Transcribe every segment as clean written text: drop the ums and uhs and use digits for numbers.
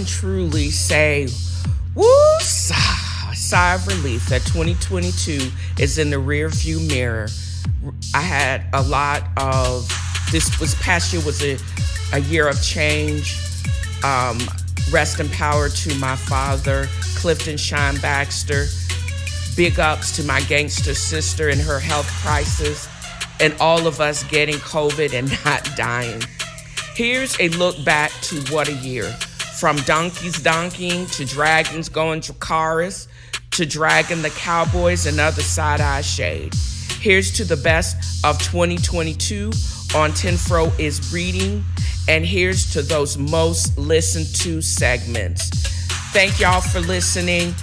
can truly say, woosah, a sigh of relief that 2022 is in the rearview mirror. I had a lot of, past year was a year of change. Rest in power to my father, Clifton Shine Baxter. Big ups to my gangster sister and her health crisis, and all of us getting COVID and not dying. Here's a look back to what a year. From donkeys donkeying to dragons going Dracarus to Dragging the Cowboys and other side-eye shade. Here's to the best of 2022 on TNFro Is Reading, and here's to those most listened to segments. Thank y'all for listening,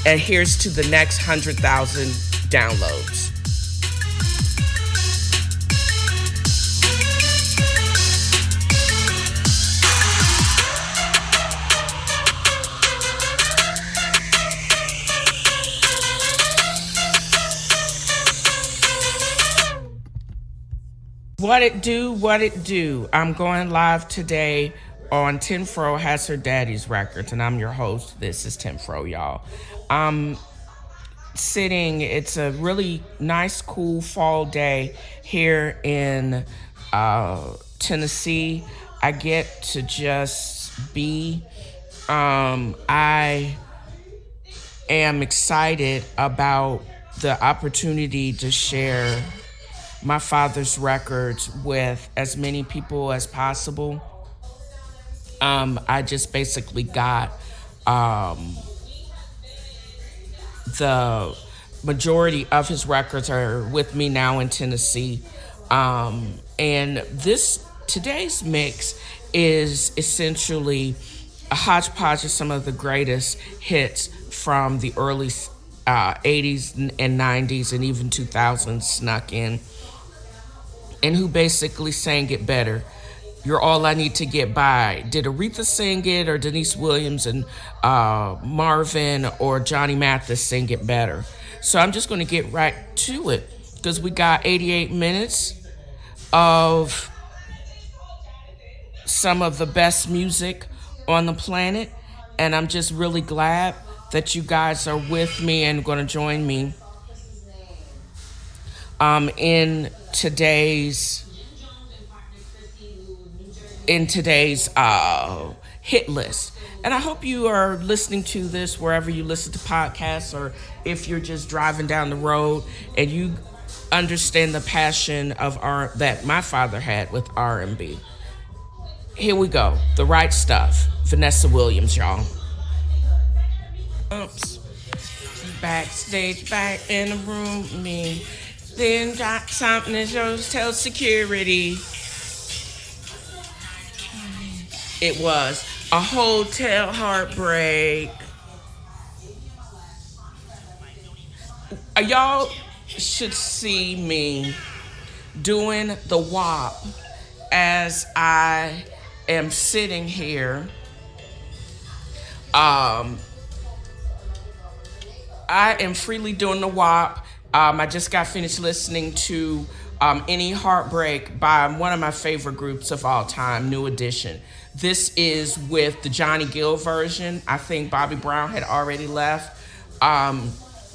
and here's to the next 100,000 downloads. What it do? I'm going live today on TNFro Has Her Daddy's Records, and I'm your host. This is TNFro, y'all. I'm sitting, it's a really nice, cool fall day here in Tennessee. I get to just be. I am excited about the opportunity to share my father's records with as many people as possible. I just basically got the majority of his records are with me now in Tennessee. And today's mix is essentially a hodgepodge of some of the greatest hits from the early 80s and 90s and even 2000s snuck in, and who basically sang it better. You're All I Need to Get By. Did Aretha sing it, or Denise Williams and Marvin or Johnny Mathis sing it better? So I'm just going to get right to it, because we got 88 minutes of some of the best music on the planet, and I'm just really glad that you guys are with me and going to join me in today's hit list. And I hope you are listening to this wherever you listen to podcasts, or if you're just driving down the road and you understand the passion of that my father had with R&B. Here we go. The Right Stuff. Vanessa Williams, y'all. Oops. Backstage, back in the room, me. Then got something that shows, tell security. It was a hotel heartbreak. Y'all should see me doing the WAP as I am sitting here. I am freely doing the WAP. I just got finished listening to Any Heartbreak by one of my favorite groups of all time, New Edition. This is with the Johnny Gill version. I think Bobby Brown had already left.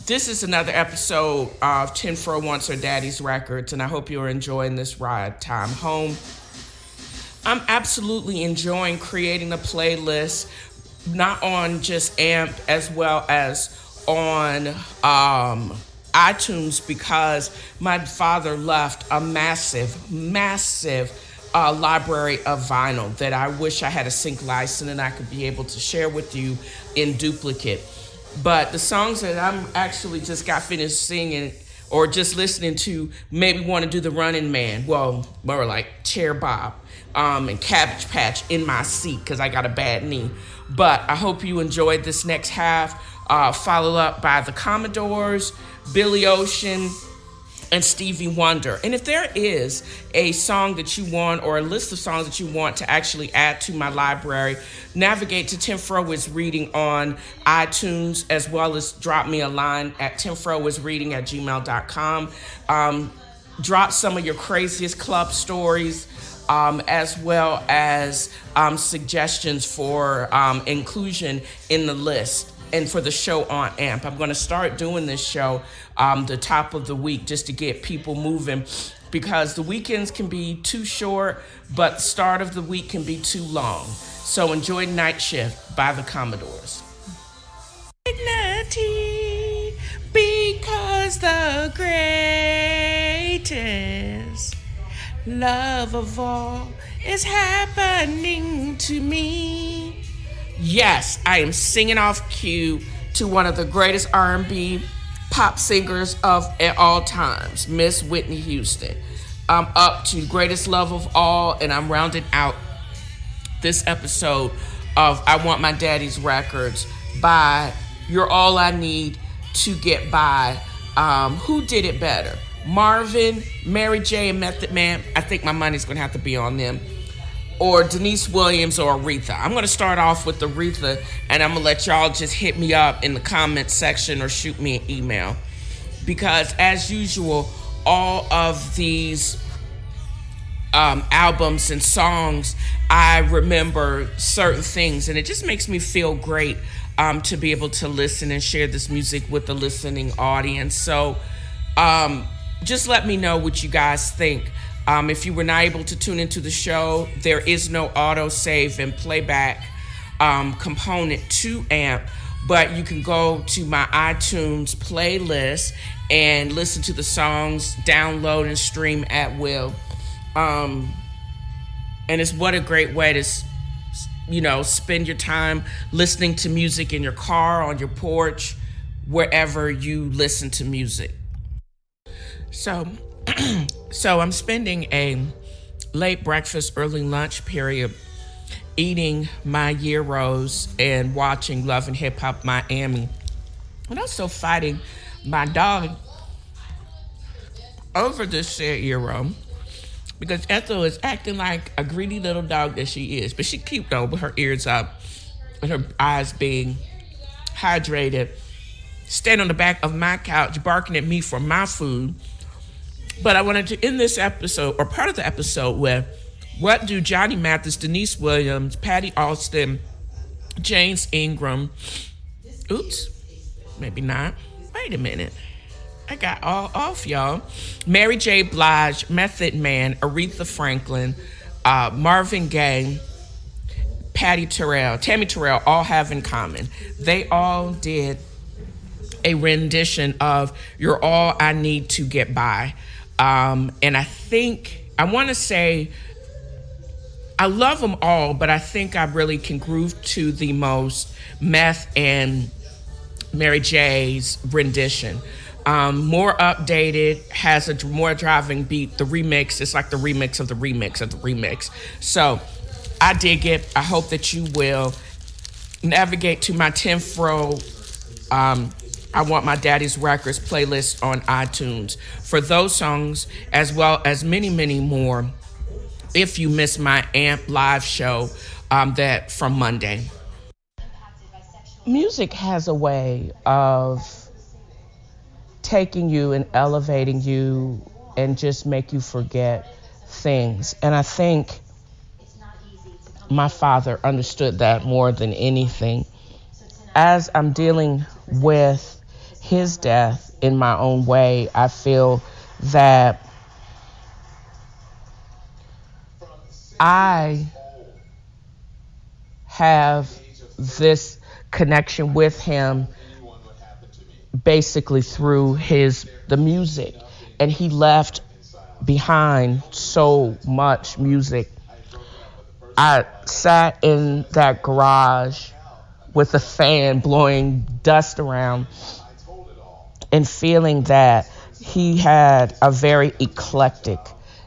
This is another episode of TNFro Wants Her Daddy's Records, and I hope you're enjoying this ride time home. I'm absolutely enjoying creating a playlist, not on just AMP as well as on iTunes, because my father left a massive library of vinyl that I wish I had a sync license and I could be able to share with you in duplicate. But the songs that I'm actually just got finished singing or just listening to maybe want to do the Running Man, well, more like Chair Bob and Cabbage Patch in my seat because I got a bad knee. But I hope you enjoyed this next half, followed up by the Commodores, Billy Ocean, and Stevie Wonder. And if there is a song that you want, or a list of songs that you want to actually add to my library, navigate to TNFro Is Reading on iTunes, as well as drop me a line at tnfroisreading@gmail.com. Drop some of your craziest club stories, as well as suggestions for inclusion in the list and for the show on AMP. I'm going to start doing this show the top of the week just to get people moving, because the weekends can be too short, but the start of the week can be too long. So enjoy Night Shift by the Commodores. Dignity, because the greatest love of all is happening to me. Yes, I am singing off cue to one of the greatest R&B pop singers of all times, Miss Whitney Houston. I'm up to Greatest Love of All, and I'm rounding out this episode of I Want My Daddy's Records by You're All I Need to Get By. Who did it better? Marvin, Mary J, and Method Man? I think my money's going to have to be on them. Or Denise Williams or Aretha. I'm going to start off with Aretha, and I'm going to let y'all just hit me up in the comment section or shoot me an email. Because as usual, all of these albums and songs, I remember certain things, and it just makes me feel great to be able to listen and share this music with the listening audience. So just let me know what you guys think. If you were not able to tune into the show, there is no auto-save and playback component to AMP, but you can go to my iTunes playlist and listen to the songs, download and stream at will. And it's what a great way to, spend your time listening to music in your car, on your porch, wherever you listen to music. So I'm spending a late breakfast, early lunch period eating my gyros and watching Love and Hip Hop Miami, and also fighting my dog over this said gyro, because Ethel is acting like a greedy little dog that she is. But she cute though, with her ears up and her eyes being hydrated, standing on the back of my couch barking at me for my food. But I wanted to end this episode, or part of the episode, with what do Johnny Mathis, Denise Williams, Patty Austin, James Ingram, maybe not, wait a minute, I got all off, y'all. Mary J. Blige, Method Man, Aretha Franklin, Marvin Gaye, Tammy Terrell, all have in common. They all did a rendition of You're All I Need to Get By. And I think, I want to say, I love them all, but I think I really can groove to the most Meth and Mary J's rendition. More updated, has a more driving beat. The remix is like the remix of the remix of the remix. So I dig it. I hope that you will navigate to my TNFro I Want My Daddy's Records playlist on iTunes for those songs, as well as many, many more, if you miss my AMP live show that from Monday. Music has a way of taking you and elevating you and just make you forget things. And I think my father understood that more than anything. As I'm dealing with his death in my own way, I feel that I have this connection with him basically through the music, and he left behind so much music. I sat in that garage with a fan blowing dust around and feeling that he had a very eclectic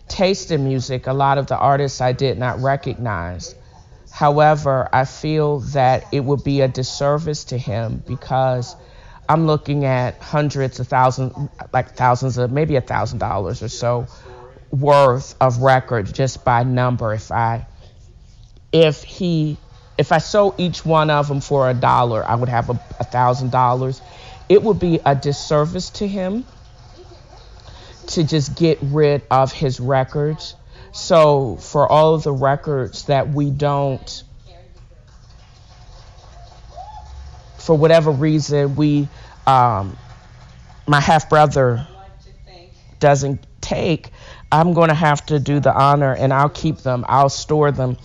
taste in music. A lot of the artists I did not recognize. However, I feel that it would be a disservice to him, because I'm looking at hundreds of thousands, like thousands of, maybe $1,000 or so worth of records just by number. If I sold each one of them for $1, I would have $1,000. It would be a disservice to him to just get rid of his records, So for all of the records that we don't, for whatever reason, my half brother doesn't take, I'm going to have to do the honor, and I'll keep them. I'll store them.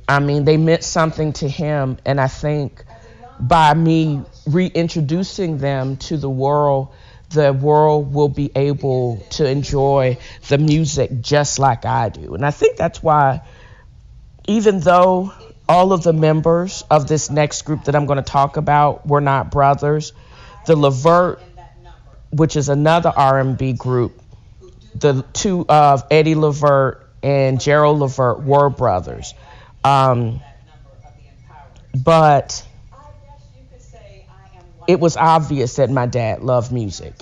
I mean, they meant something to him, and I think by me reintroducing them to the world will be able to enjoy the music just like I do. And I think that's why, even though all of the members of this next group that I'm going to talk about were not brothers, the Levert, which is another R&B group, the two of Eddie Levert and Gerald Levert were brothers. But it was obvious that my dad loved music.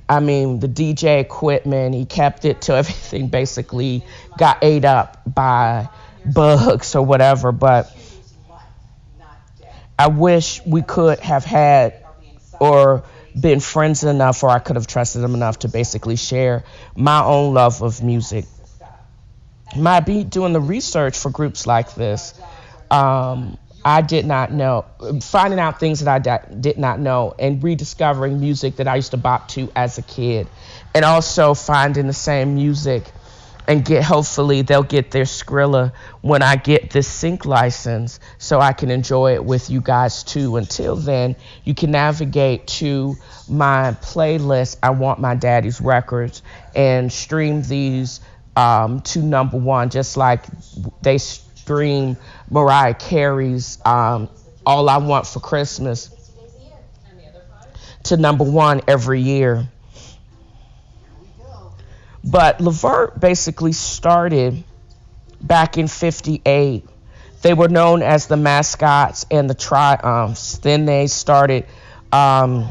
I mean, the DJ equipment, he kept it till everything basically got ate up by bugs or whatever. But I wish we could have had or been friends enough, or I could have trusted him enough to basically share my own love of music. Might be doing the research for groups like this. I did not know, finding out things that I did not know, and rediscovering music that I used to bop to as a kid, and also finding the same music and hopefully they'll get their Skrilla when I get this sync license so I can enjoy it with you guys too. Until then, you can navigate to my playlist, I Want My Daddy's Records, and stream these to number one, just like they stream Mariah Carey's All I Want for Christmas to number one every year. But Levert basically started back in 58. They were known as the Mascots and the Triumphs. Then they started and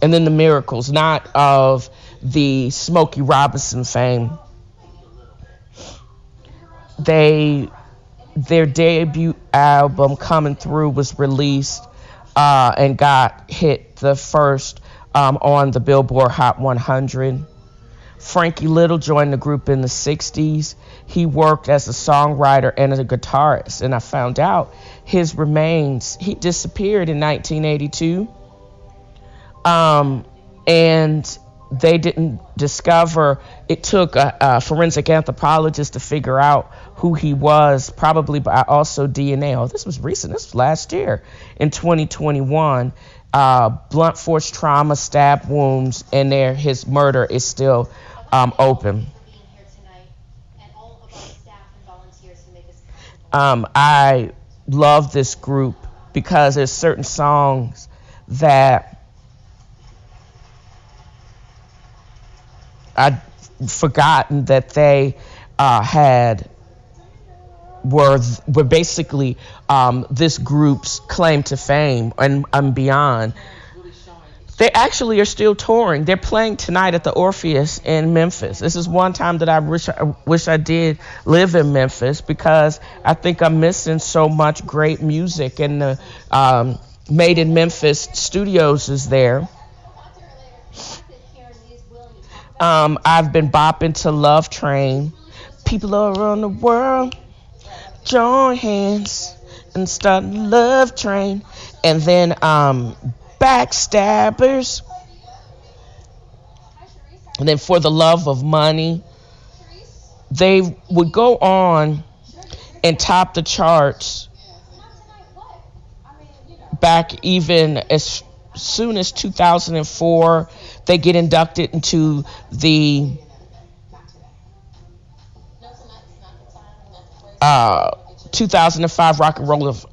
then the Miracles, not of the Smokey Robinson fame. Their debut album, Coming Through, was released and got hit the first on the Billboard Hot 100. Frankie Little joined the group in the 60s. He worked as a songwriter and a guitarist, and I found out his remains, he disappeared in 1982. And they didn't discover, it took a forensic anthropologist to figure out who he was, probably by also DNA. Oh, this was recent, this was last year in 2021. Blunt force trauma, stab wounds, and his murder is still open. I love this group because there's certain songs that I'd forgotten that they were basically this group's claim to fame and beyond. They actually are still touring. They're playing tonight at the Orpheus in Memphis. This is one time that I wish I did live in Memphis, because I think I'm missing so much great music, and the Made in Memphis Studios is there. I've been bopping to Love Train. People around the world, join hands and start Love Train. And then Backstabbers. And then For the Love of Money. They would go on and top the charts back even as soon as 2004. They get inducted into the 2005 Rock and Roll of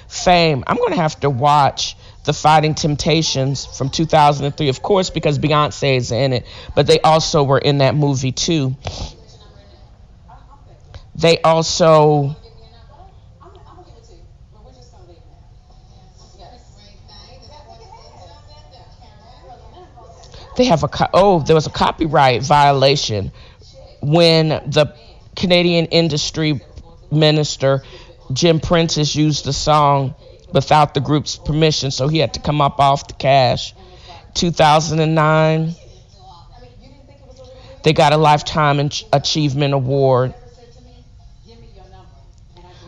Fame. I'm going to have to watch The Fighting Temptations from 2003, of course, because Beyonce is in it, but they also were in that movie too. They also there was a copyright violation when the Canadian industry minister Jim Prentice used the song without the group's permission, so he had to come up off the cash 2009, they got a Lifetime Achievement Award.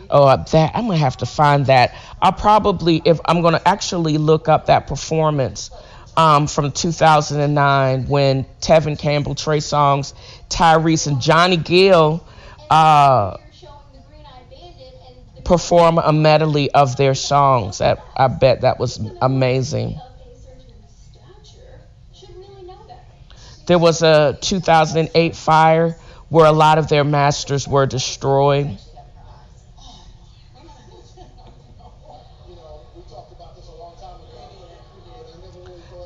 Oh, that I'm gonna have to find that. I'll probably, if I'm gonna actually look up that performance from 2009 when Tevin Campbell, Trey Songz, Tyrese, and Johnny Gill perform a medley of their songs. I bet that was amazing. There was a 2008 fire where a lot of their masters were destroyed.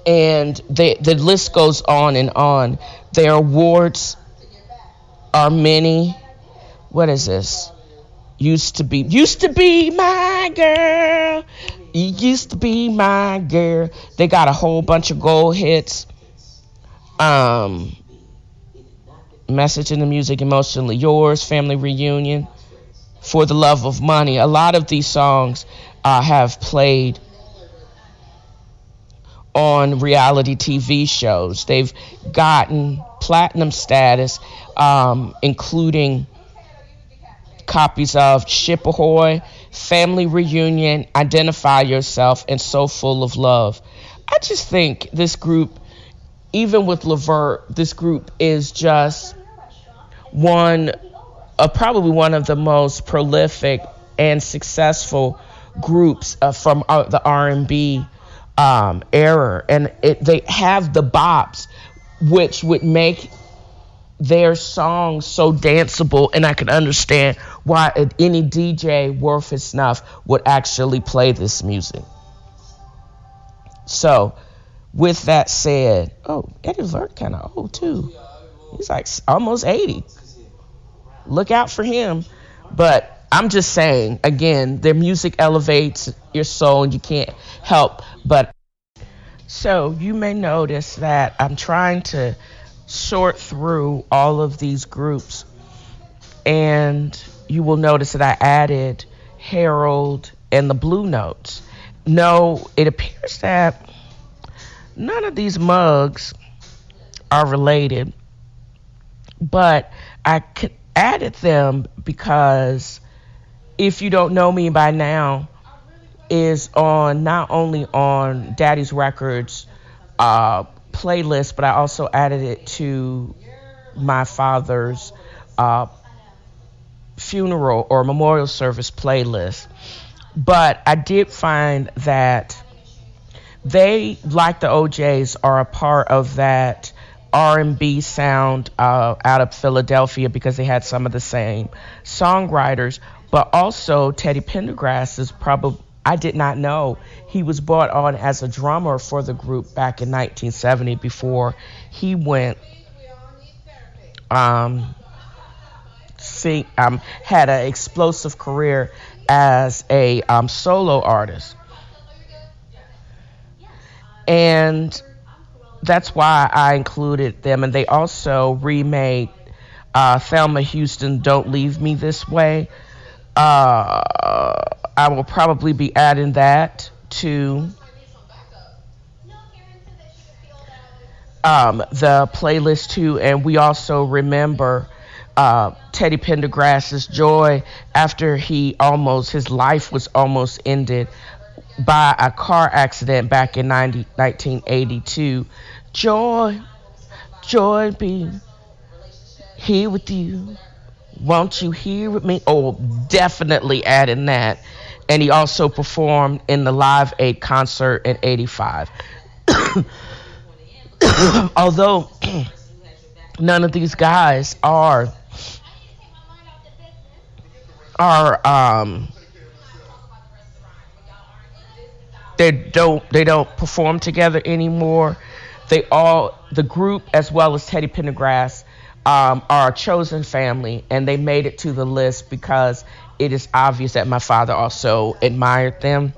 And the list goes on and on. Their awards are many. What is this? Used to be my girl. You used to be my girl. They got a whole bunch of gold hits. Message in the Music, Emotionally Yours, Family Reunion, For the Love of Money. A lot of these songs have played on reality TV shows. They've gotten platinum status, including copies of Ship Ahoy, Family Reunion, Identify Yourself, and So Full of Love. I just think this group, even with Levert, this group is just probably one of the most prolific and successful groups from the R&B era, and they have the bops, which would make their songs so danceable, and I can understand why any DJ worth his snuff would actually play this music. So, with that said, Eddie Levert kind of old too. He's like almost 80. Look out for him. But I'm just saying, again, their music elevates your soul, and you can't help but. So you may notice that I'm trying to sort through all of these groups, and you will notice that I added Harold and the Blue Notes. No, it appears that none of these mugs are related, but I added them because If You Don't Know Me By Now is on not only on Daddy's Records playlist, but I also added it to my father's funeral or memorial service playlist. But I did find that they, like the OJs, are a part of that R&B sound out of Philadelphia because they had some of the same songwriters. But also Teddy Pendergrass is probably, I did not know he was brought on as a drummer for the group back in 1970 before he went had an explosive career as a solo artist. And that's why I included them. And they also remade Thelma Houston, Don't Leave Me This Way. I will probably be adding that to the playlist too. And we also remember Teddy Pendergrass's Joy after his life was almost ended by a car accident back in 1982. Joy, joy be here with you. Won't you hear with me? Oh, definitely adding that. And he also performed in the Live Aid concert in 85. Although none of these guys they don't perform together anymore. The group, as well as Teddy Pendergrass, are a chosen family, and they made it to the list because it is obvious that my father also admired them.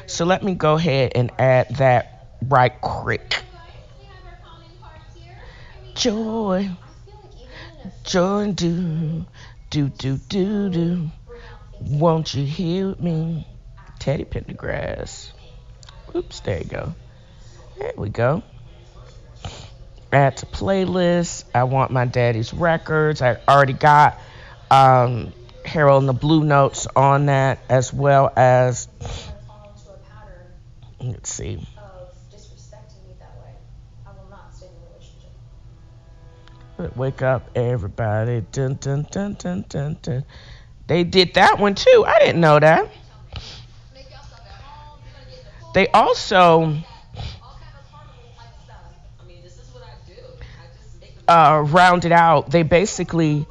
So let me go ahead and add that right quick. Joy, joy, do, won't you hear with me? Teddy Pendergrass. Oops, there you go. There we go. Add to playlist. I want my daddy's records. I already got Harold and the Blue Notes on that, as well as, let's see. Wake up, everybody. Dun, dun, dun, dun, dun, dun. They did that one too. I didn't know that. They also rounded out. They basically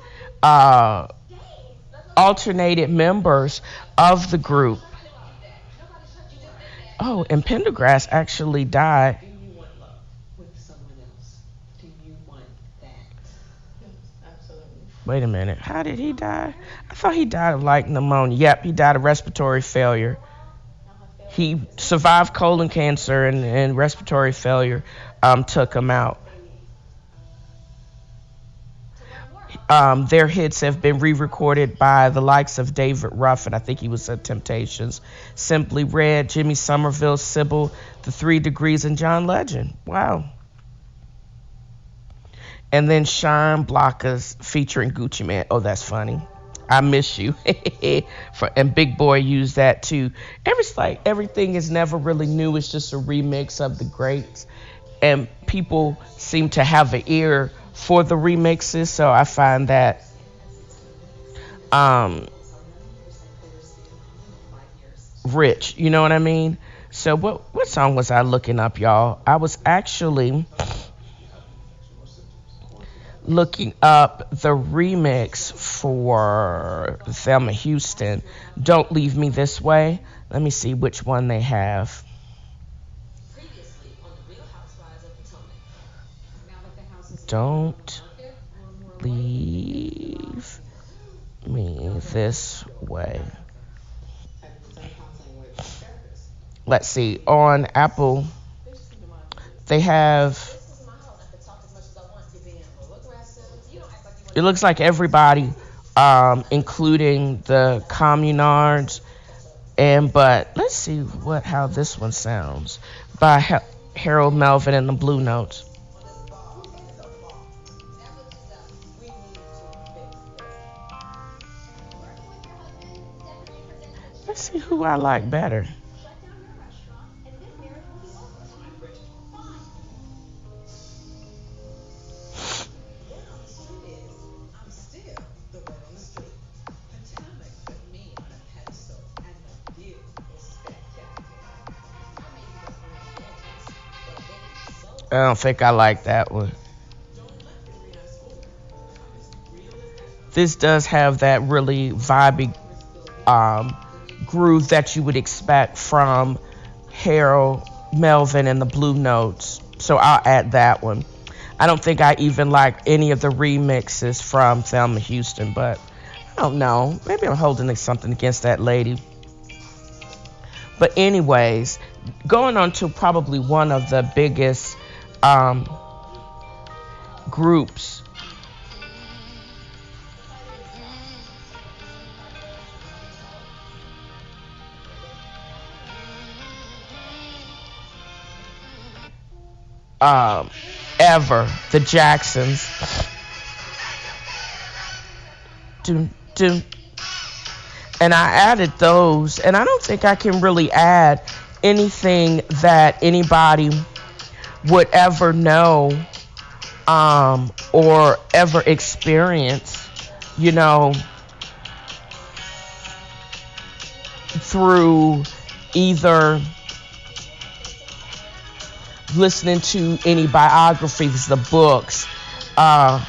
alternated members of the group. Oh, and Pendergrass actually died. Wait a minute. How did he die? I thought he died of like pneumonia. Yep, he died of respiratory failure. He survived colon cancer and respiratory failure took him out. Their hits have been re-recorded by the likes of David Ruffin. I think he was at Temptations. Simply Red, Jimmy Somerville, Sybil, The 3 Degrees, and John Legend. Wow. And then Sean Blockers featuring Gucci Man. Oh, that's funny. I miss you. And Big Boy used that too. Everything is never really new. It's just a remix of the greats. And people seem to have an ear for the remixes. So I find that rich. You know what I mean? So what song was I looking up, y'all? I was actually looking up the remix for Thelma Houston, Don't Leave Me This Way. Let me see which one they have. Don't leave me this way. Let's see. On Apple, they have... It looks like everybody, including the Communards, but let's see how this one sounds by Harold Melvin and the Blue Notes. Let's see who I like better. I don't think I like that one. This does have that really vibey groove that you would expect from Harold Melvin and the Blue Notes. So I'll add that one. I don't think I even like any of the remixes from Thelma Houston, but I don't know. Maybe I'm holding something against that lady. But anyways, going on to probably one of the biggest groups ever, the Jacksons. And I added those, and I don't think I can really add anything that anybody would ever know or ever experience, through either listening to any biographies, the books. I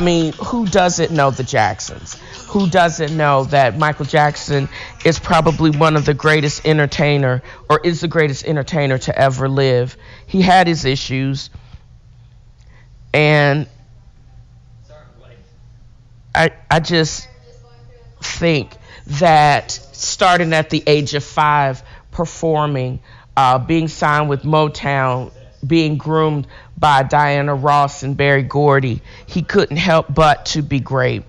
mean, who doesn't know the Jacksons? Who doesn't know that Michael Jackson is probably one of the greatest entertainer, or is the greatest entertainer to ever live? He had his issues, and I just think that starting at the age of 5, performing, being signed with Motown, being groomed by Diana Ross and Berry Gordy, he couldn't help but to be great.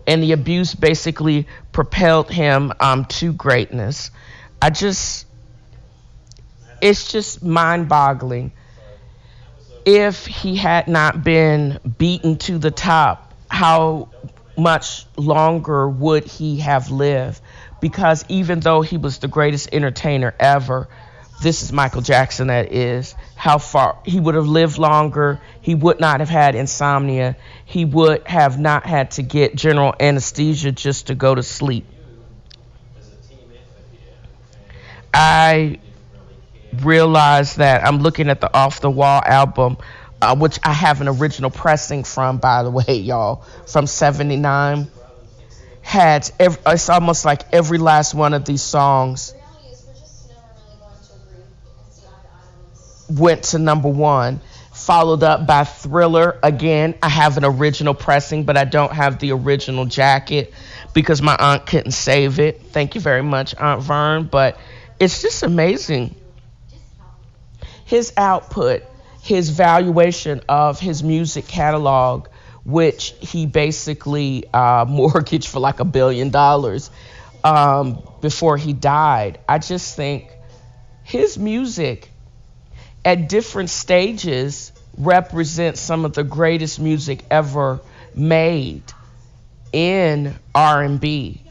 And the abuse basically propelled him to greatness. It's just mind-boggling. If he had not been beaten to the top, how much longer would he have lived? Because even though he was the greatest entertainer ever, this is Michael Jackson, that is, how far he would have lived longer. He would not have had insomnia. He would have not had to get general anesthesia just to go to sleep. I realized that I'm looking at the Off the Wall album, which I have an original pressing from, by the way, y'all, from '79. It's almost like every last one of these songs went to number one, followed up by Thriller. Again, I have an original pressing, but I don't have the original jacket because my aunt couldn't save it. Thank you very much, Aunt Vern. But it's just amazing. His output, his valuation of his music catalog, which he basically mortgaged for like $1 billion before he died. I just think his music at different stages represents some of the greatest music ever made in R&B.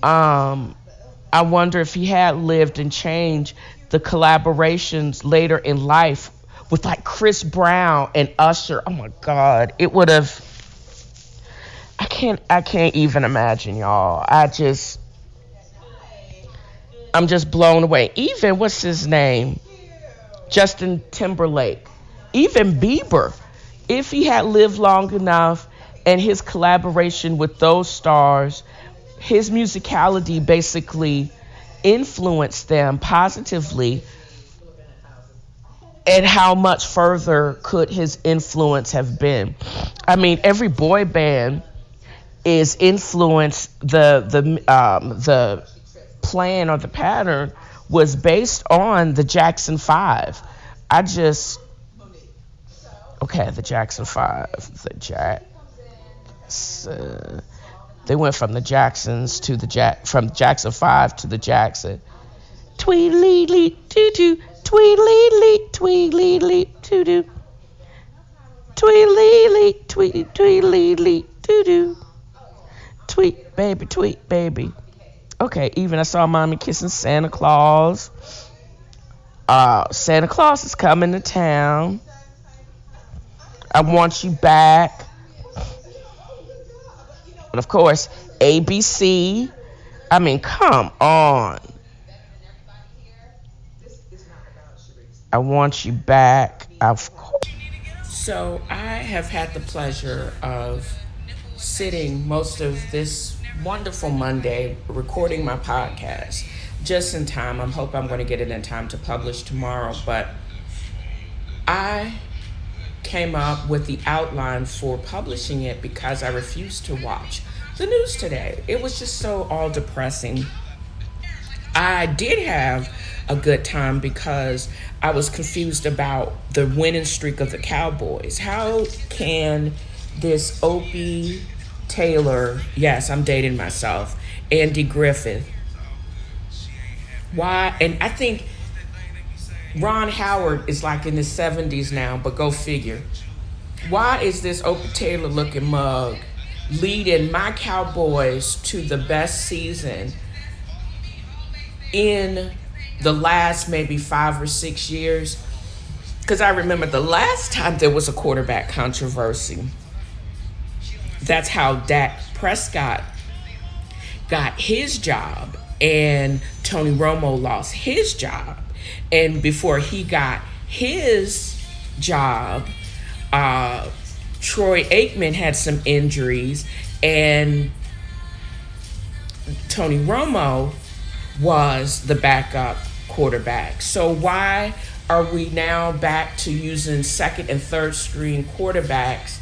I wonder if he had lived and changed, the collaborations later in life with like Chris Brown and Usher. Oh my God, it would have. I can't even imagine, y'all. I'm just blown away. Even what's his name? Justin Timberlake, even Bieber, if he had lived long enough, and his collaboration with those stars, his musicality basically influenced them positively. And how much further could his influence have been? I mean, every boy band is influenced. The plan or the pattern was based on the Jackson 5. The Jackson 5. They went from the Jacksons to from Jackson 5 to the Jackson. Tweedly doo-doo, tweedly tweedly doo-doo. Tweedly tweedly doo-doo. Tweet baby. Okay, even I saw Mommy kissing Santa Claus. Santa Claus is coming to town. I want you back. And of course, ABC. I mean, come on. I want you back. Of course. So I have had the pleasure of sitting most of this wonderful Monday recording my podcast just in time. I hope I'm going to get it in time to publish tomorrow, but I came up with the outline for publishing it because I refused to watch the news today. It was just so all depressing. I did have a good time because I was confused about the winning streak of the Cowboys. How can this Opie Taylor, yes, I'm dating myself, Andy Griffith, why? And I think Ron Howard is like in his 70s now, but go figure. Why is this Opie Taylor looking mug leading my Cowboys to the best season in the last maybe 5 or 6 years? Because I remember the last time there was a quarterback controversy. That's how Dak Prescott got his job and Tony Romo lost his job. And before he got his job, Troy Aikman had some injuries and Tony Romo was the backup quarterback. So why are we now back to using second and third string quarterbacks,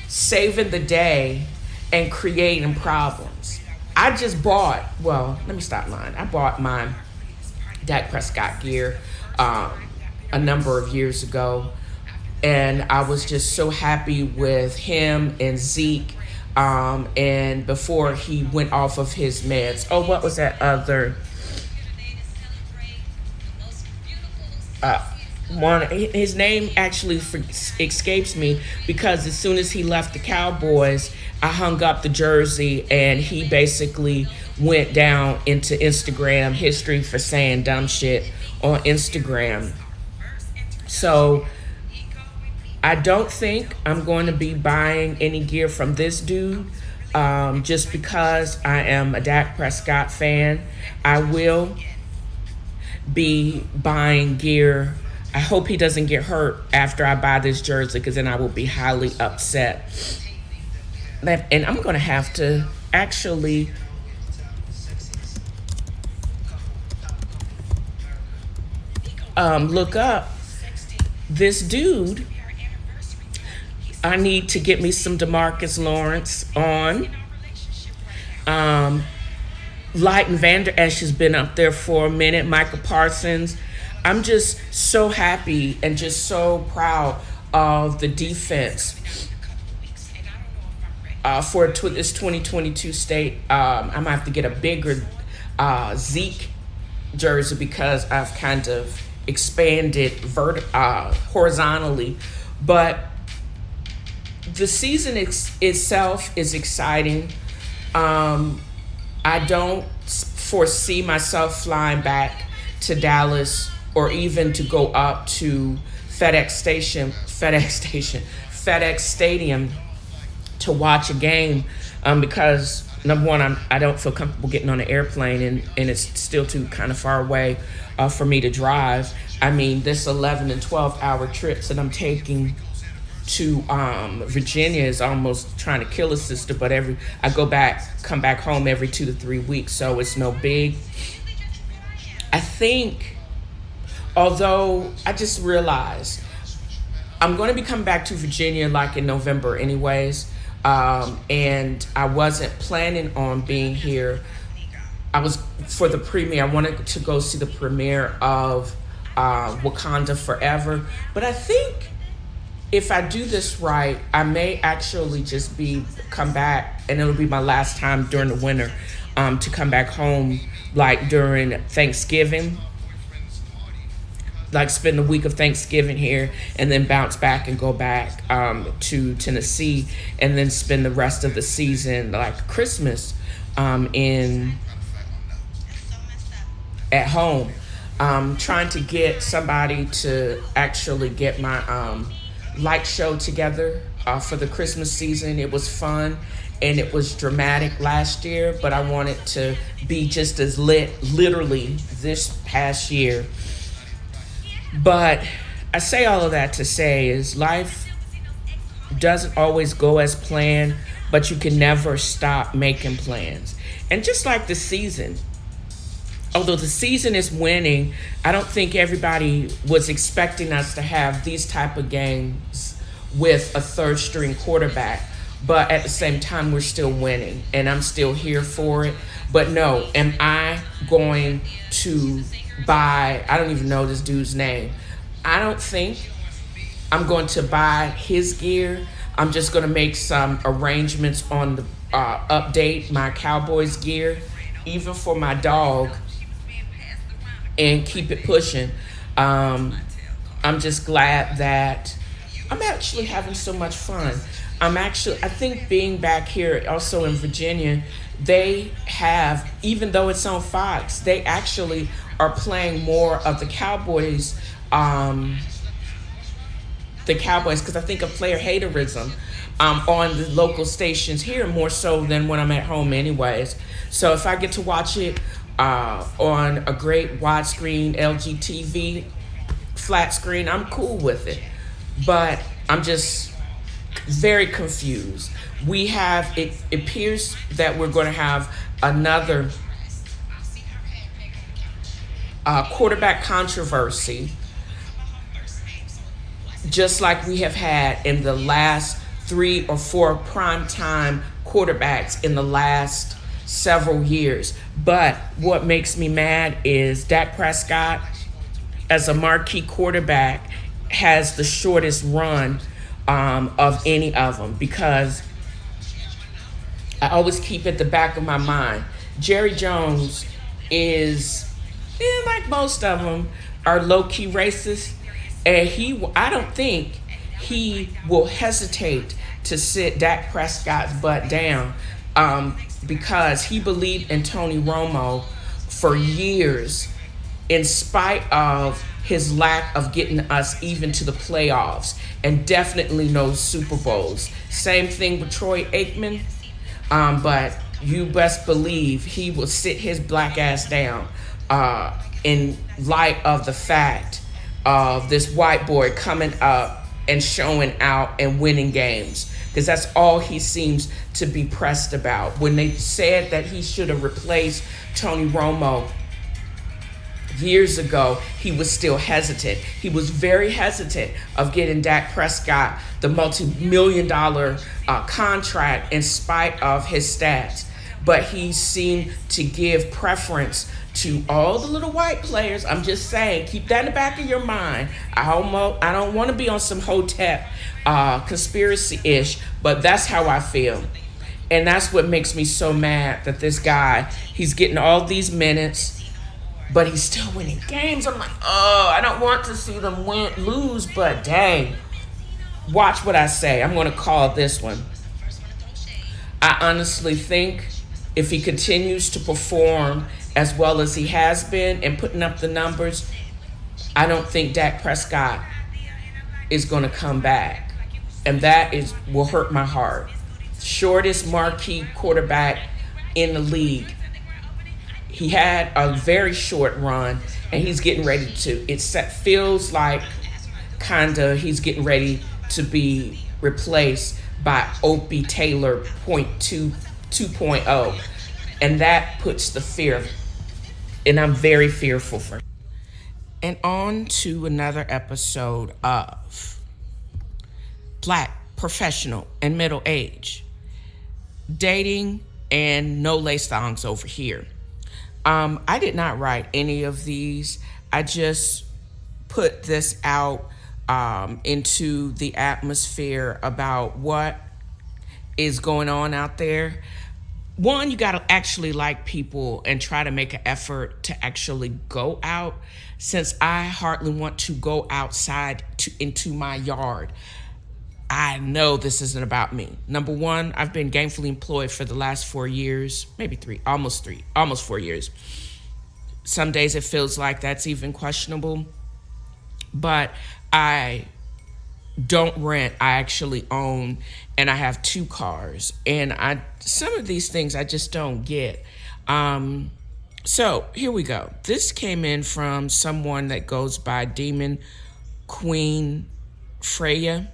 saving the day and creating problems? I just bought, let me stop lying. I bought my Dak Prescott gear a number of years ago, and I was just so happy with him and Zeke, and before he went off of his meds. Oh, what was that other? one, his name actually escapes me, because as soon as he left the Cowboys, I hung up the jersey, and he basically went down into Instagram history for saying dumb shit on Instagram. So I don't think I'm going to be buying any gear from this dude, just because I am a Dak Prescott fan. I will be buying gear. I hope he doesn't get hurt after I buy this jersey, because then I will be highly upset. And I'm going to have to actually look up this dude. I need to get me some DeMarcus Lawrence on. Leighton Vander Esch has been up there for a minute. Michael Parsons. I'm just so happy and just so proud of the defense for this 2022 state. I'm gonna have to get a bigger Zeke jersey, because I've kind of expanded horizontally. But the season itself is exciting. I don't foresee myself flying back to Dallas, or even to go up to FedEx Stadium to watch a game, because number one, I don't feel comfortable getting on an airplane, and it's still too kind of far away for me to drive. I mean, this 11 and 12-hour trips that I'm taking to Virginia is almost trying to kill a sister, but I come back home every 2 to 3 weeks, so it's no big. I think, although I just realized I'm going to be coming back to Virginia like in November anyways, and I wasn't planning on being here. I was, for the premiere, I wanted to go see the premiere of Wakanda Forever, but I think if I do this right, I may actually just come back, and it'll be my last time during the winter to come back home, like during Thanksgiving, like spend the week of Thanksgiving here, and then bounce back and go back to Tennessee, and then spend the rest of the season, like Christmas, at home. Trying to get somebody to actually get my light show together for the Christmas season. It was fun and it was dramatic last year, but I want it to be just as lit literally this past year. But I say all of that to say is life doesn't always go as planned, but you can never stop making plans. And just like the season, although the season is winning, I don't think everybody was expecting us to have these type of games with a third string quarterback. But at the same time, we're still winning, and I'm still here for it. But no, am I going to buy, I don't even know this dude's name. I don't think I'm going to buy his gear. I'm just going to make some arrangements on the update my Cowboys gear, even for my dog, and keep it pushing. I'm just glad that I'm actually having so much fun. I think being back here also in Virginia, they have, even though it's on Fox, they actually are playing more of the Cowboys, because I think of player haterism on the local stations here more so than when I'm at home anyways. So if I get to watch it on a great widescreen LG TV flat screen, I'm cool with it. But I'm just very confused. It appears that we're going to have another quarterback controversy, just like we have had in the last 3 or 4 primetime quarterbacks in the last several years. But what makes me mad is Dak Prescott, as a marquee quarterback, has the shortest run of any of them, because I always keep at the back of my mind, Jerry Jones is, like most of them, are low-key racist, and I don't think he will hesitate to sit Dak Prescott's butt down, because he believed in Tony Romo for years, in spite of his lack of getting us even to the playoffs and definitely no Super Bowls. Same thing with Troy Aikman, but you best believe he will sit his black ass down in light of the fact of this white boy coming up and showing out and winning games, because that's all he seems to be pressed about. When they said that he should have replaced Tony Romo years ago, he was still hesitant. He was very hesitant of getting Dak Prescott the multi-million-dollar contract in spite of his stats. But he seemed to give preference to all the little white players. I'm just saying, keep that in the back of your mind. I don't want to be on some Hotep conspiracy-ish, but that's how I feel. And that's what makes me so mad, that this guy, he's getting all these minutes, but he's still winning games. I'm like, oh, I don't want to see them lose, but dang. Watch what I say. I'm going to call this one. I honestly think if he continues to perform as well as he has been and putting up the numbers, I don't think Dak Prescott is going to come back. And that will hurt my heart. Shortest marquee quarterback in the league. He had a very short run, and he's getting ready to. It feels like he's getting ready to be replaced by Opie Taylor 2.0. And that puts the fear, and I'm very fearful for him. And on to another episode of Black, Professional, and Middle Age. Dating and no lace thongs over here. I did not write any of these. I just put this out into the atmosphere about what is going on out there. One, you got to actually like people and try to make an effort to actually go out, since I hardly want to go outside into my yard. I know this isn't about me. Number one, I've been gainfully employed for the last 4 years, maybe almost 4 years. Some days it feels like that's even questionable, but I don't rent. I actually own, and I have 2 cars, and some of these things I just don't get. So here we go. This came in from someone that goes by Demon Queen Freya.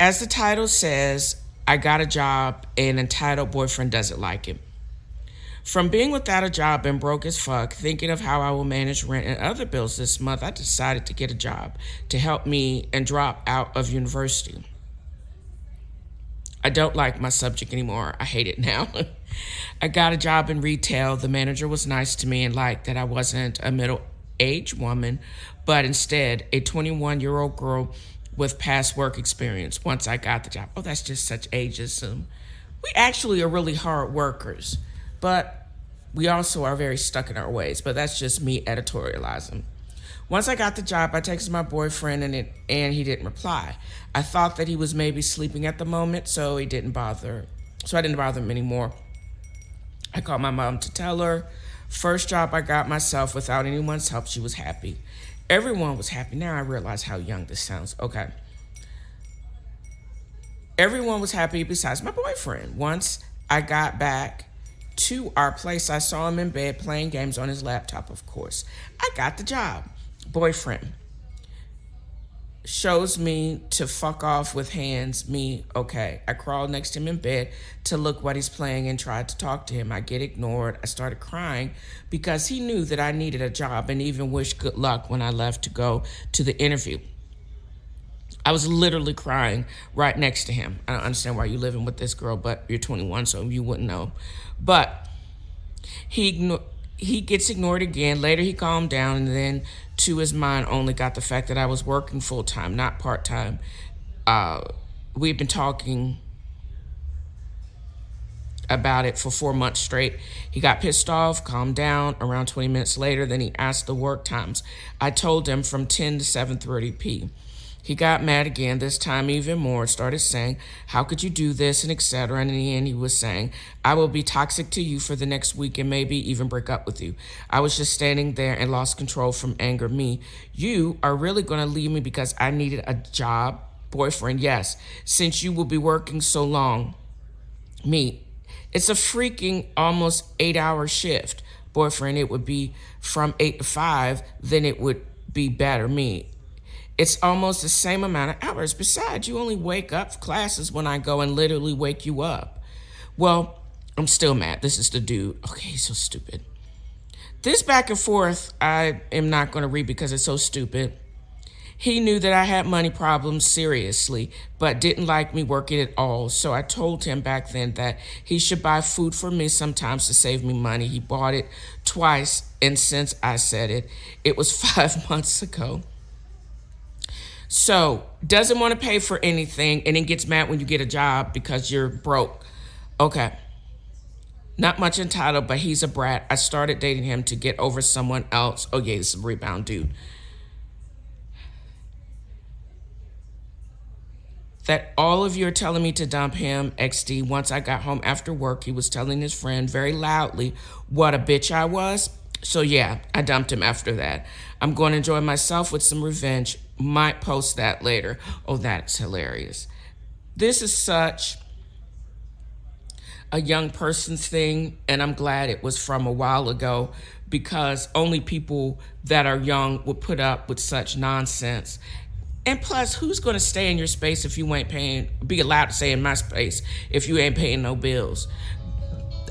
As the title says, I got a job and entitled boyfriend doesn't like it. From being without a job and broke as fuck, thinking of how I will manage rent and other bills this month, I decided to get a job to help me and drop out of university. I don't like my subject anymore. I hate it now. I got a job in retail. The manager was nice to me and liked that I wasn't a middle-aged woman, but instead a 21-year-old girl with past work experience once I got the job. Oh, that's just such ageism. We actually are really hard workers, but we also are very stuck in our ways. But that's just me editorializing. Once I got the job, I texted my boyfriend and he didn't reply. I thought that he was maybe sleeping at the moment, so I didn't bother him anymore. I called my mom to tell her. First job I got myself without anyone's help. She was happy. Everyone was happy. Now I realize how young this sounds. Okay. Everyone was happy besides my boyfriend. Once I got back to our place, I saw him in bed playing games on his laptop, of course. I got the job. Boyfriend shows me to fuck off with hands. Me, okay. I crawled next to him in bed to look what he's playing and tried to talk to him. I get ignored. I started crying because he knew that I needed a job and even wished good luck when I left to go to the interview. I was literally crying right next to him. I don't understand why you're living with this girl, but you're 21, so you wouldn't know. But he gets ignored again. Later, he calmed down, and then to his mind only got the fact that I was working full-time, not part-time. We've been talking about it for 4 months straight. He got pissed off, calmed down. Around 20 minutes later, then he asked the work times. I told him from 10 to 7:30 p. He got mad again, this time even more, started saying, how could you do this, and etc. And in the end, he was saying, I will be toxic to you for the next week and maybe even break up with you. I was just standing there and lost control from anger. Me, you are really going to leave me because I needed a job? Boyfriend, yes, since you will be working so long. Me, it's a freaking almost 8-hour shift. Boyfriend, it would be from 8 to 5, then it would be better. Me, it's almost the same amount of hours. Besides, you only wake up for classes when I go and literally wake you up. Well, I'm still mad. This is the dude. Okay, he's so stupid. This back and forth, I am not going to read because it's so stupid. He knew that I had money problems seriously, but didn't like me working at all. So I told him back then that he should buy food for me sometimes to save me money. He bought it twice, and since I said it, it was 5 months ago. So, doesn't want to pay for anything and then gets mad when you get a job because you're broke. Okay. Not much entitled, but he's a brat. I started dating him to get over someone else. Oh, yeah, this is a rebound dude. That all of you are telling me to dump him, XD. Once I got home after work, he was telling his friend very loudly what a bitch I was. So yeah, I dumped him after that. I'm going to enjoy myself with some revenge. Might post that later. Oh, that's hilarious. This is such a young person's thing, and I'm glad it was from a while ago because only people that are young would put up with such nonsense. And plus, who's going to stay in your space if you ain't paying, be allowed to stay in my space if you ain't paying no bills?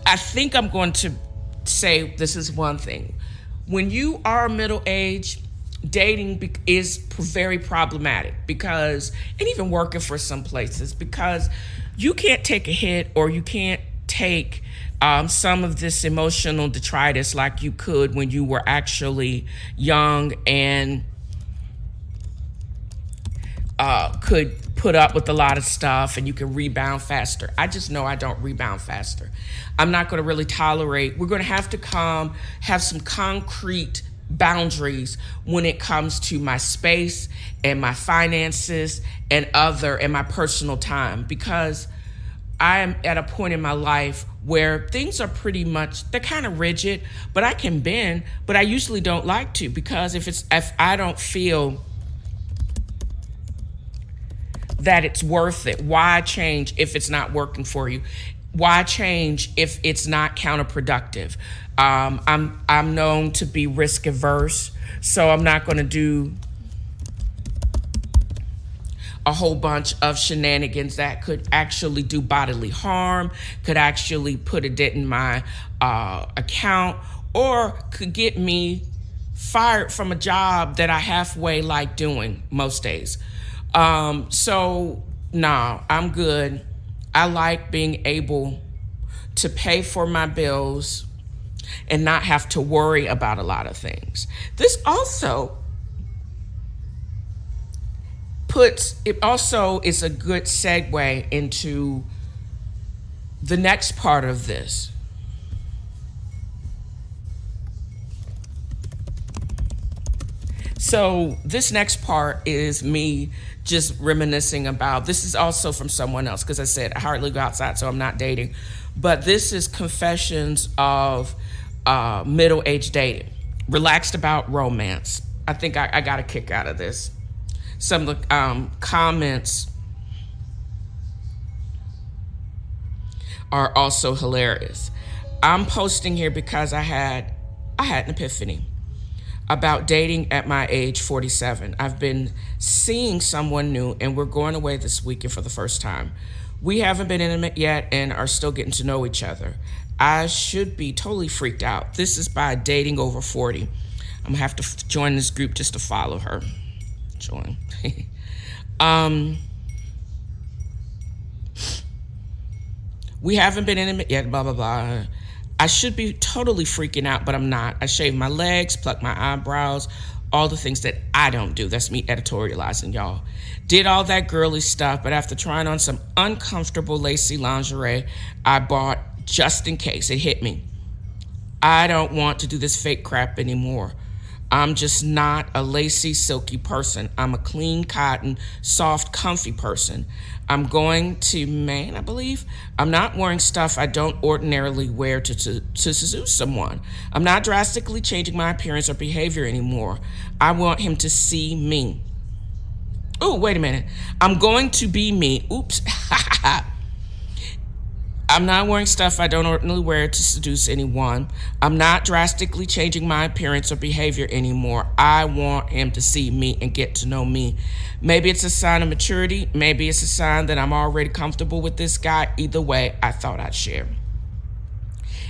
I think I'm going to say this is one thing. When you are middle-aged, dating is very problematic because, and even working for some places, because you can't take a hit or you can't take some of this emotional detritus like you could when you were actually young and could put up with a lot of stuff and you can rebound faster. I just know I don't rebound faster. I'm not going to really tolerate. We're going to have to have some concrete boundaries when it comes to my space and my finances and my personal time, because I am at a point in my life where things are pretty much, they're kind of rigid, but I can bend, but I usually don't like to, because if I don't feel that it's worth it, why change if it's not working for you? Why change if it's not counterproductive? I'm known to be risk averse, so I'm not going to do a whole bunch of shenanigans that could actually do bodily harm, could actually put a dent in my account, or could get me fired from a job that I halfway like doing most days. So no, I'm good. I like being able to pay for my bills and not have to worry about a lot of things. This also is a good segue into the next part of this. So this next part is me just reminiscing about, this is also from someone else, because I said I hardly go outside, so I'm not dating. But this is confessions of middle-aged dating. Relaxed about romance. I think I got a kick out of this. Some of the comments are also hilarious. I'm posting here because I had an epiphany about dating at my age, 47. I've been seeing someone new and we're going away this weekend for the first time. We haven't been intimate yet and are still getting to know each other. I should be totally freaked out. This is by Dating Over 40. I'm gonna have to join this group just to follow her. Join. We haven't been intimate yet, blah, blah, blah. I should be totally freaking out, but I'm not. I shave my legs, pluck my eyebrows, all the things that I don't do. That's me editorializing, y'all. Did all that girly stuff, but after trying on some uncomfortable lacy lingerie I bought just in case it hit me. I don't want to do this fake crap anymore. I'm just not a lacy, silky person. I'm a clean, cotton, soft, comfy person. I'm going to Maine, I believe. I'm not wearing stuff I don't ordinarily wear to seduce someone. I'm not drastically changing my appearance or behavior anymore. I want him to see me. Oh, wait a minute. I'm going to be me. Oops. I'm not wearing stuff I don't ordinarily wear to seduce anyone. I'm not drastically changing my appearance or behavior anymore. I want him to see me and get to know me. Maybe it's a sign of maturity. Maybe it's a sign that I'm already comfortable with this guy. Either way, I thought I'd share.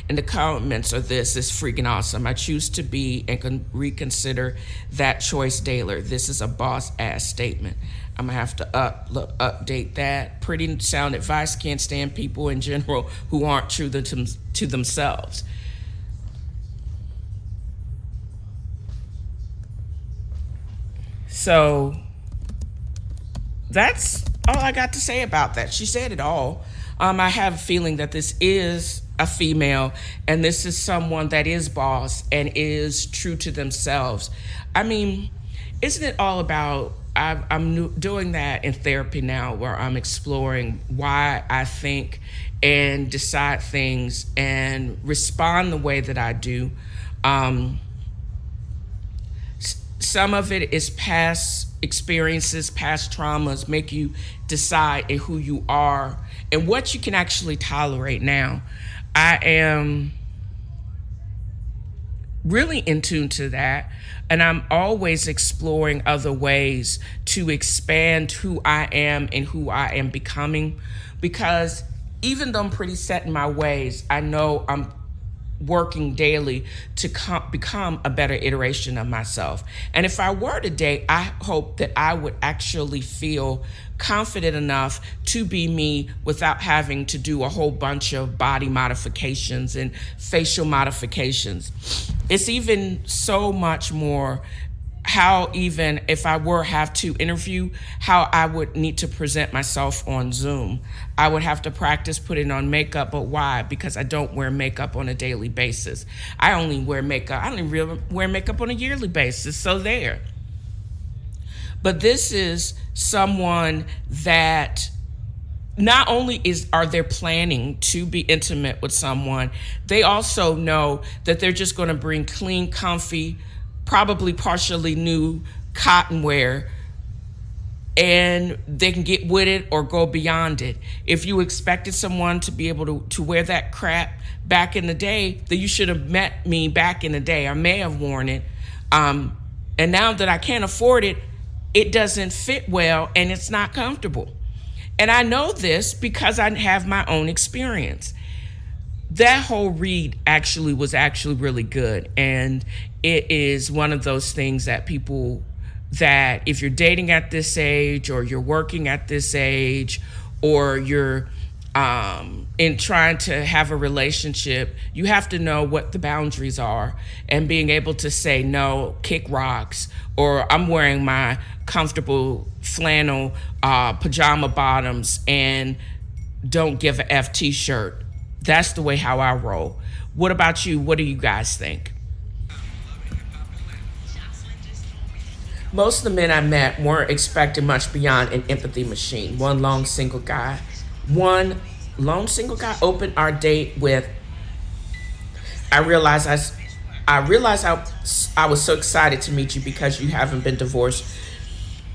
And the comments are this is freaking awesome. I choose to be and can reconsider that choice daily. This is a boss ass statement. I'm gonna have to update that. Pretty sound advice. Can't stand people in general who aren't true to themselves. So that's all I got to say about that. She said it all. I have a feeling that this is a female, and this is someone that is boss and is true to themselves. I mean, isn't it all about, I'm doing that in therapy now, where I'm exploring why I think and decide things and respond the way that I do. Some of it is past experiences, past traumas make you decide who you are and what you can actually tolerate now. I am really in tune to that, and I'm always exploring other ways to expand who I am and who I am becoming, because even though I'm pretty set in my ways, I know I'm working daily to become a better iteration of myself. And if I were to date, I hope that I would actually feel confident enough to be me without having to do a whole bunch of body modifications and facial modifications. It's even so much more how, even if I were have to interview, how I would need to present myself on Zoom. I would have to practice putting on makeup, but why? Because I don't wear makeup on a daily basis. I only wear makeup on a yearly basis, so there. But this is someone that not only are they planning to be intimate with someone, they also know that they're just going to bring clean, comfy, probably partially new cotton wear, and they can get with it or go beyond it. If you expected someone to be able to wear that crap back in the day, then you should have met me back in the day. I may have worn it. And now that I can't afford it, it doesn't fit well and it's not comfortable. And I know this because I have my own experience. That whole read was actually really good. And it is one of those things that people, that if you're dating at this age, or you're working at this age, or you're in trying to have a relationship, you have to know what the boundaries are, and being able to say no, kick rocks, or I'm wearing my comfortable flannel pajama bottoms and don't give a F t-shirt. That's the way how I roll. What about you? What do you guys think? Most of the men I met weren't expecting much beyond an empathy machine. One lone single guy opened our date with, I realized I was so excited to meet you because you haven't been divorced,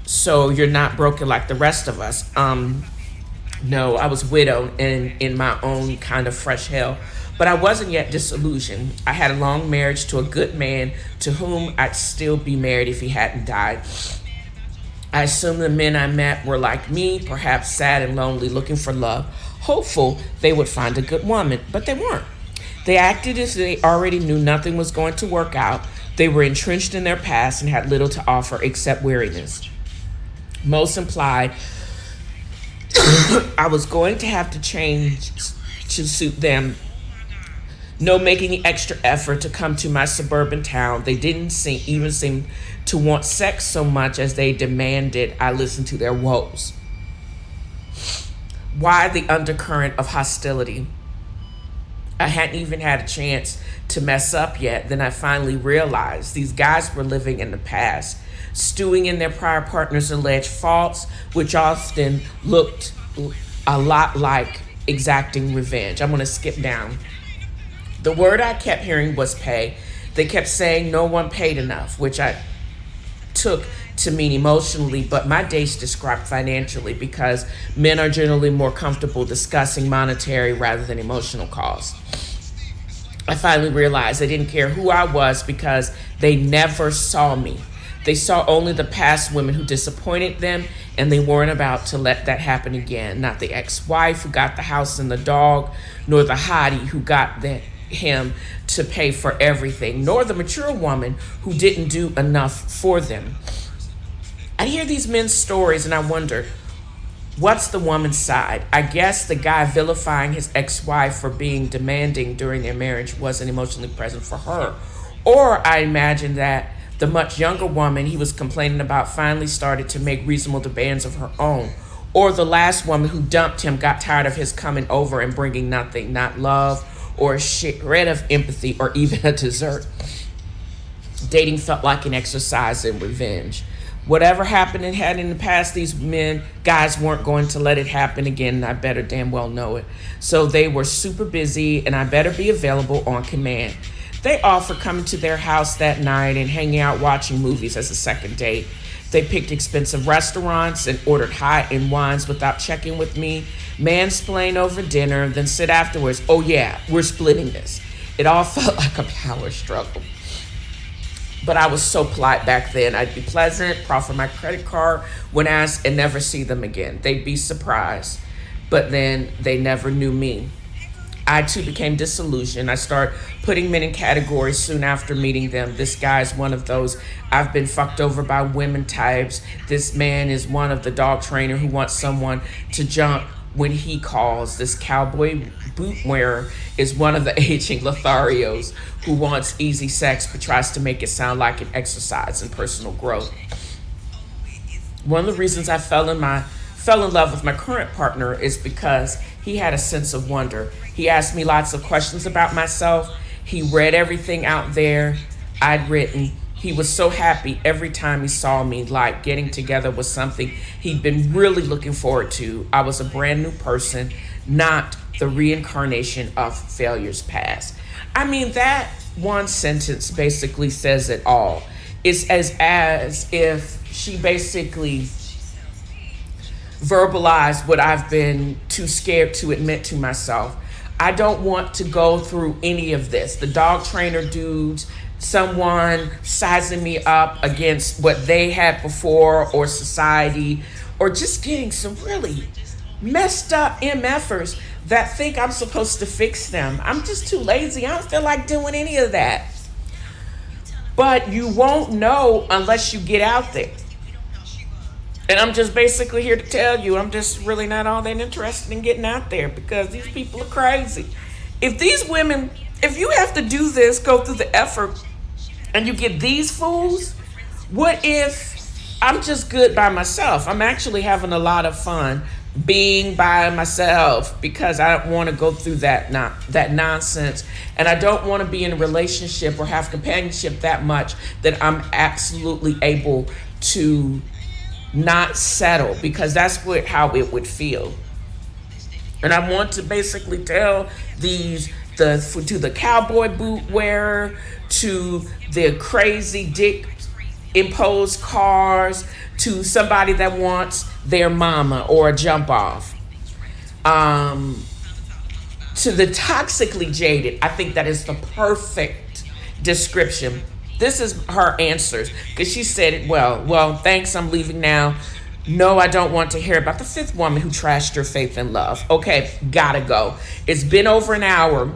so you're not broken like the rest of us. No, I was widowed and in my own kind of fresh hell, but I wasn't yet disillusioned. I had a long marriage to a good man to whom I'd still be married if he hadn't died. I assumed the men I met were like me, perhaps sad and lonely, looking for love, hopeful they would find a good woman, but they weren't. They acted as they already knew nothing was going to work out. They were entrenched in their past and had little to offer except weariness. Most implied I was going to have to change to suit them. No making extra effort to come to my suburban town. They didn't even seem to want sex so much as they demanded I listen to their woes. Why the undercurrent of hostility? I hadn't even had a chance to mess up yet. Then I finally realized these guys were living in the past, stewing in their prior partner's alleged faults, which often looked a lot like exacting revenge. I'm going to skip down. The word I kept hearing was pay. They kept saying no one paid enough, which I took to mean emotionally, but my dates described financially, because men are generally more comfortable discussing monetary rather than emotional costs. I finally realized they didn't care who I was because they never saw me. They saw only the past women who disappointed them, and they weren't about to let that happen again. Not the ex-wife who got the house and the dog, nor the hottie who got him to pay for everything, nor the mature woman who didn't do enough for them. I hear these men's stories and I wonder, what's the woman's side? I guess the guy vilifying his ex-wife for being demanding during their marriage wasn't emotionally present for her. Or I imagine that the much younger woman he was complaining about finally started to make reasonable demands of her own. Or the last woman who dumped him got tired of his coming over and bringing nothing, not love or a shred of empathy or even a dessert. Dating felt like an exercise in revenge. Whatever happened and had in the past, these guys weren't going to let it happen again, and I better damn well know it. So they were super busy, and I better be available on command. They offered coming to their house that night and hanging out watching movies as a second date. They picked expensive restaurants and ordered high-end wines without checking with me, mansplain over dinner, then sit afterwards, oh yeah, we're splitting this. It all felt like a power struggle. But I was so polite back then. I'd be pleasant, proffer my credit card when asked, and never see them again. They'd be surprised, but then they never knew me. I too became disillusioned. I started putting men in categories soon after meeting them. This guy's one of those I've been fucked over by women types. This man is one of the dog trainer who wants someone to jump when he calls. This cowboy boot wearer is one of the aging Lotharios who wants easy sex but tries to make it sound like an exercise in personal growth. One of the reasons I fell in love with my current partner is because he had a sense of wonder. He asked me lots of questions about myself. He read everything out there I'd written. He was so happy every time he saw me, like getting together was something he'd been really looking forward to. I was a brand new person, not the reincarnation of failures past. I mean, that one sentence basically says it all. It's as if she basically verbalized what I've been too scared to admit to myself. I don't want to go through any of this. The dog trainer dudes, someone sizing me up against what they had before or society, or just getting some really messed up MFers that think I'm supposed to fix them. I'm just too lazy. I don't feel like doing any of that. But you won't know unless you get out there. And I'm just basically here to tell you, I'm just really not all that interested in getting out there because these people are crazy. If you have to do this, go through the effort, and you get these fools, what if I'm just good by myself? I'm actually having a lot of fun being by myself because I don't want to go through that nonsense, and I don't want to be in a relationship or have companionship that much that I'm absolutely able to not settle, because that's how it would feel. And I want to basically tell to the cowboy boot wearer, to the crazy dick imposed cars, to somebody that wants their mama or a jump off, to the toxically jaded. I think that is the perfect description. This is her answers, because she said it well, thanks, I'm leaving now. No, I don't want to hear about the fifth woman who trashed your faith and love. Okay, gotta go. It's been over an hour,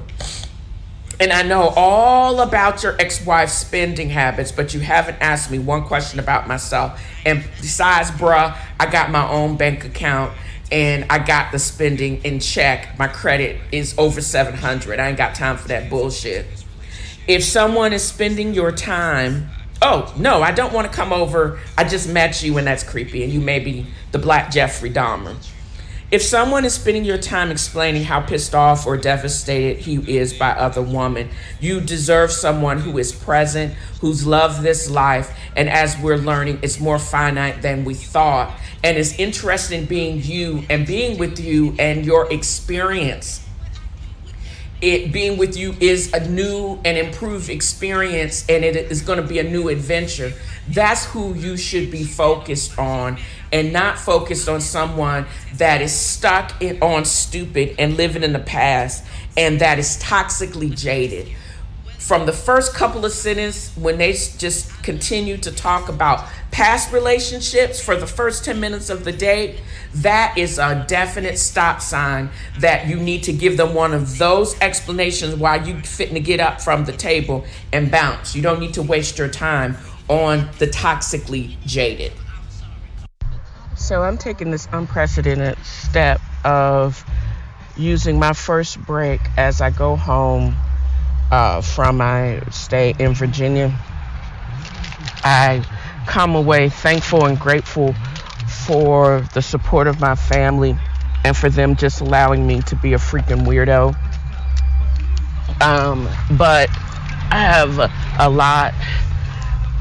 and I know all about your ex-wife's spending habits, but you haven't asked me one question about myself. And besides, bruh, I got my own bank account, and I got the spending in check. My credit is over 700. I ain't got time for that bullshit. If someone is spending your time, oh, no, I don't want to come over. I just met you and that's creepy, and you may be the Black Jeffrey Dahmer. If someone is spending your time explaining how pissed off or devastated he is by other woman, you deserve someone who is present, who's loved this life, and as we're learning, it's more finite than we thought, and is interested in being you and being with you and your experience. It being with you is a new and improved experience, and it is going to be a new adventure. That's who you should be focused on, and not focused on someone that is stuck on stupid and living in the past, and that is toxically jaded. From the first couple of sentences, when they just continue to talk about past relationships for the first 10 minutes of the day, that is a definite stop sign that you need to give them one of those explanations while you fitting to get up from the table and bounce. You don't need to waste your time on the toxically jaded. So I'm taking this unprecedented step of using my first break as I go home from my stay in Virginia. I come away thankful and grateful for the support of my family and for them just allowing me to be a freaking weirdo. But I have a lot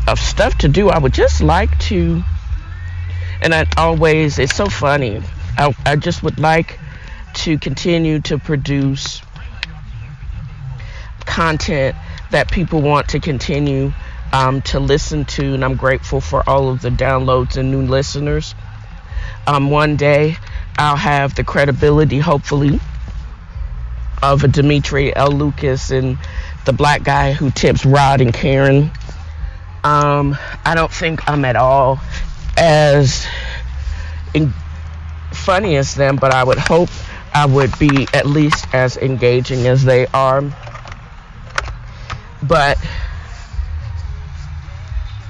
of stuff to do. I would just like to, and it's so funny, I just would like to continue to produce content that people want to continue to listen to, and I'm grateful for all of the downloads and new listeners. One day I'll have the credibility, hopefully, of a Dimitri L. Lucas and the black guy who tips Rod and Karen. I don't think I'm at all as funny as them, but I would hope I would be at least as engaging as they are. But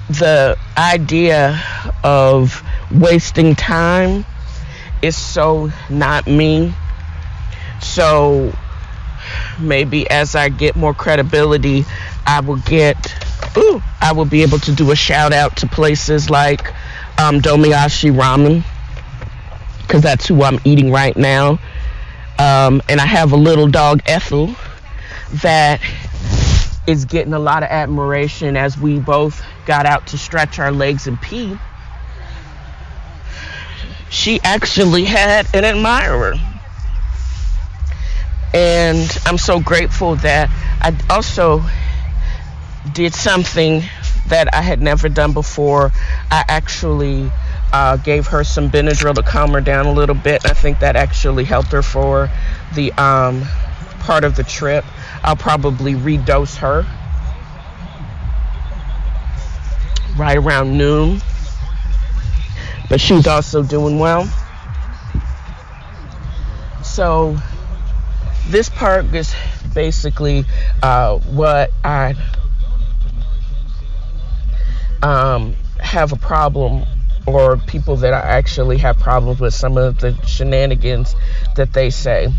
the idea of wasting time is so not me. So maybe as I get more credibility, I will be able to do a shout out to places like Domiyashi Ramen, because that's who I'm eating right now. And I have a little dog, Ethel, that is getting a lot of admiration as we both got out to stretch our legs and pee. She actually had an admirer. And I'm so grateful that I also did something that I had never done before. I actually gave her some Benadryl to calm her down a little bit. I think that actually helped her for the part of the trip. I'll probably redose her right around noon. But she's also doing well. So this part is basically what I have a problem, or people that I actually have problems with some of the shenanigans that they say.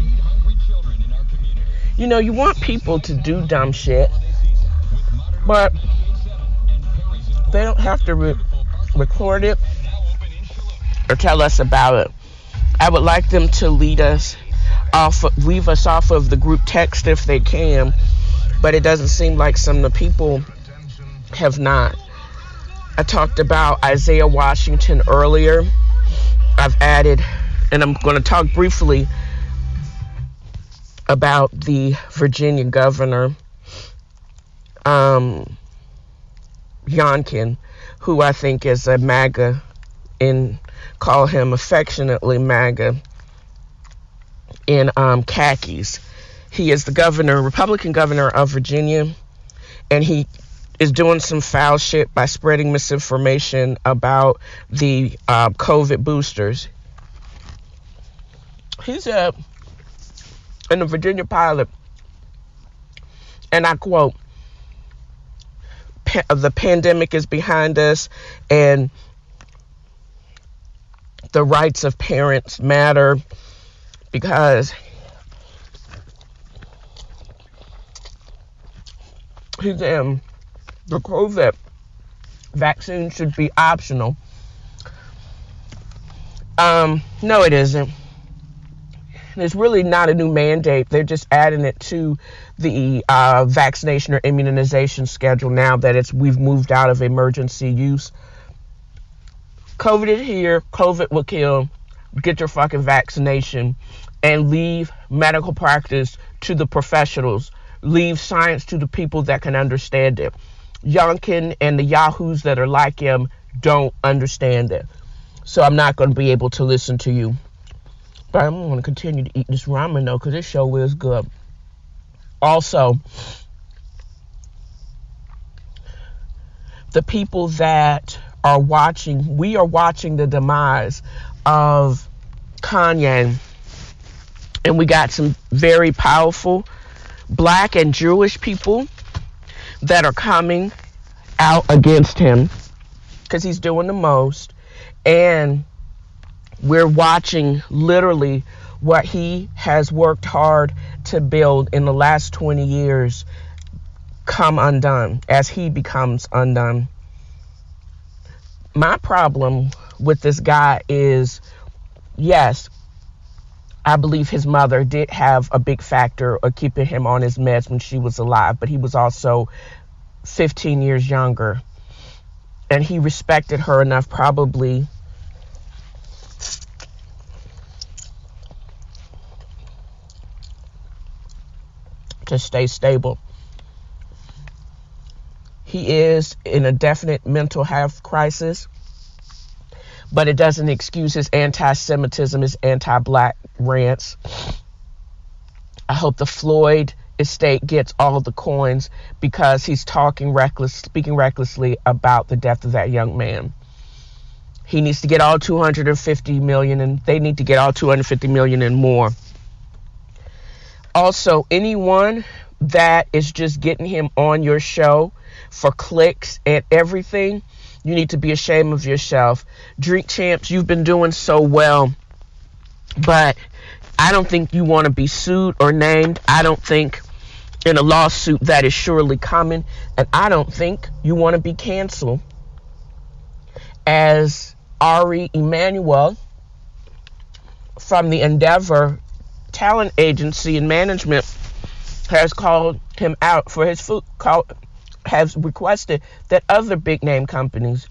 You know, you want people to do dumb shit, but they don't have to record it or tell us about it. I would like them to leave us off of the group text if they can, but it doesn't seem like some of the people have not. I talked about Isaiah Washington earlier. I've added, and I'm going to talk briefly about the Virginia governor, Youngkin, who I think is a MAGA, and call him affectionately MAGA, in khakis. He is the governor, Republican governor of Virginia, and he is doing some foul shit by spreading misinformation about the COVID boosters. He said in the Virginia Pilot, and I quote, "The pandemic is behind us, and the rights of parents matter because," he said, "the COVID vaccine should be optional." No, it isn't. It's really not a new mandate. They're just adding it to the vaccination or immunization schedule now that we've moved out of emergency use. COVID is here. COVID will kill. Get your fucking vaccination and leave medical practice to the professionals. Leave science to the people that can understand it. Youngkin and the yahoos that are like him don't understand it. So I'm not going to be able to listen to you. But I'm going to continue to eat this ramen though, because this show is good. Also, the people that are watching, we are watching the demise of Kanye. And we got some very powerful Black and Jewish people that are coming out against him because he's doing the most. And we're watching literally what he has worked hard to build in the last 20 years come undone as he becomes undone. My problem with this guy is, yes, I believe his mother did have a big factor of keeping him on his meds when she was alive, but he was also 15 years younger. And he respected her enough probably to stay stable. He is in a definite mental health crisis, but it doesn't excuse his anti-Semitism, his anti-Black rants. I hope the Floyd estate gets all of the coins because he's speaking recklessly about the death of that young man. He needs to get all 250 million, and they need to get all 250 million and more. Also, anyone that is just getting him on your show for clicks and everything, you need to be ashamed of yourself. Drink Champs, you've been doing so well, but I don't think you want to be sued or named. I don't think in a lawsuit that is surely coming, and I don't think you want to be canceled. As Ari Emanuel from the Endeavor Talent Agency and Management has called him out for his food, has requested that other big name companies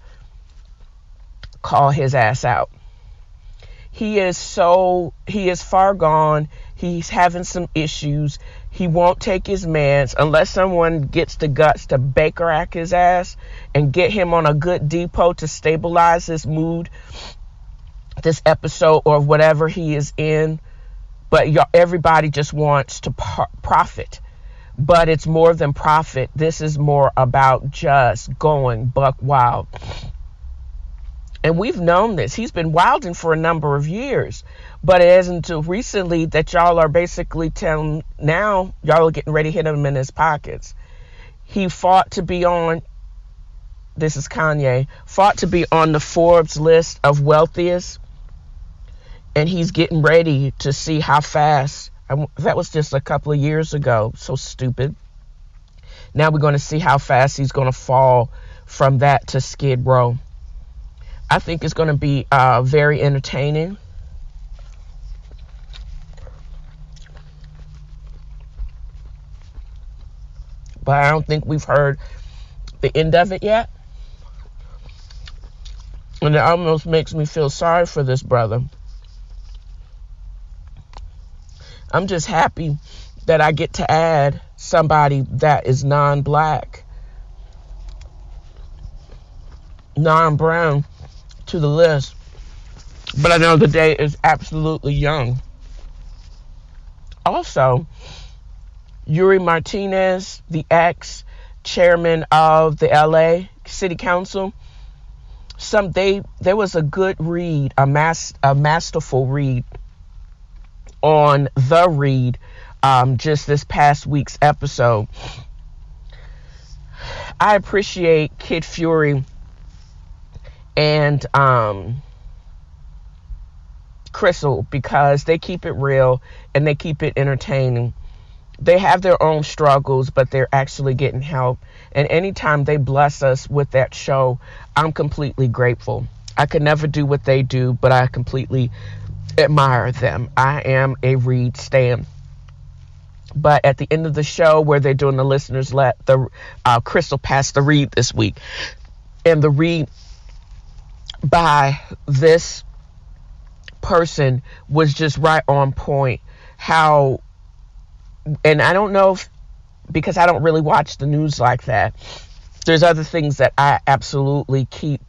call his ass out. He is far gone. He's having some issues. He won't take his meds unless someone gets the guts to Baker act his ass and get him on a good depot to stabilize his mood, this episode or whatever he is in. But everybody just wants to profit. But it's more than profit. This is more about just going buck wild. And we've known this. He's been wilding for a number of years. But it isn't until recently that y'all are basically telling, now y'all are getting ready to hit him in his pockets. He fought to be on, this is Kanye, fought to be on the Forbes list of wealthiest. And he's getting ready to see how fast, that was just a couple of years ago, so stupid. Now we're going to see how fast he's going to fall from that to Skid Row. I think it's going to be very entertaining. But I don't think we've heard the end of it yet. And it almost makes me feel sorry for this brother. I'm just happy that I get to add somebody that is non-Black, non-brown to the list. But I know the day is absolutely young. Also, Yuri Martinez, the ex-chairman of the LA City Council, there was a good read, a masterful read on The Read just this past week's episode. I appreciate Kid Fury and Crystal because they keep it real and they keep it entertaining. They have their own struggles, but they're actually getting help. And anytime they bless us with that show, I'm completely grateful. I could never do what they do, but I completely admire them. I am a Reed stan. But at the end of the show, where they're doing the listeners Crystal passed the read this week, and the read by this person was just right on point. How, and I don't know if, because I don't really watch the news like that, there's other things that I absolutely keep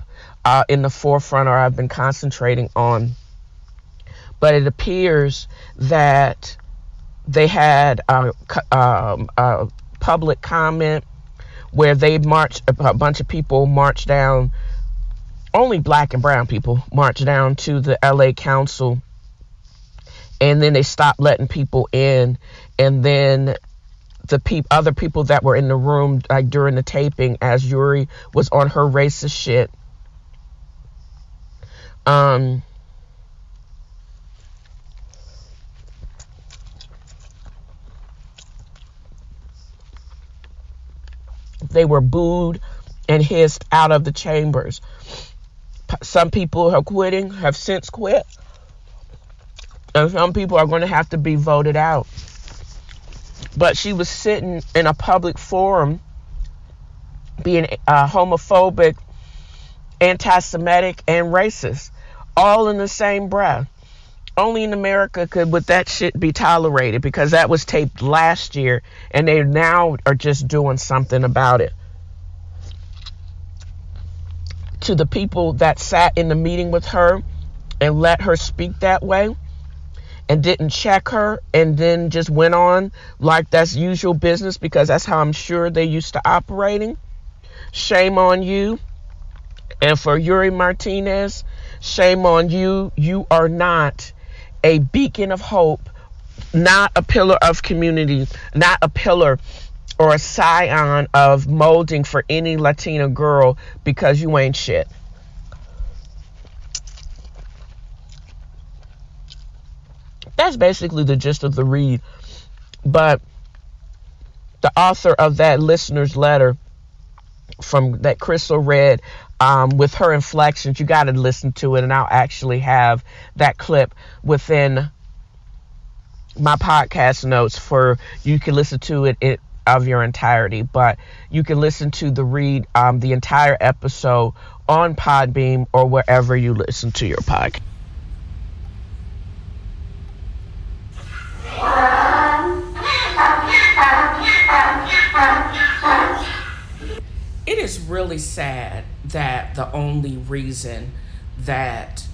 in the forefront, or I've been concentrating on. But it appears that they had a public comment where they marched, a bunch of people marched down, only black and brown people marched down to the LA Council, and then they stopped letting people in, and then the other people that were in the room, like during the taping, as Yuri was on her racist shit, they were booed and hissed out of the chambers. Some people are quitting, have since quit, and some people are going to have to be voted out. But she was sitting in a public forum being homophobic, anti-Semitic, and racist, all in the same breath. Only in America would that shit be tolerated, because that was taped last year, and they now are just doing something about it. To the people that sat in the meeting with her and let her speak that way and didn't check her and then just went on like that's usual business, because that's how I'm sure they used to operating, shame on you. And for Yuri Martinez, shame on you. You are not a beacon of hope, not a pillar of community, not a pillar or a scion of molding for any Latina girl, because you ain't shit. That's basically the gist of the read. But the author of that listener's letter from that Crystal read, with her inflections, you got to listen to it, and I'll actually have that clip within my podcast notes for you can listen to it of your entirety. But you can listen to the read, the entire episode on Podbean or wherever you listen to your podcast. It is really sad that the only reason that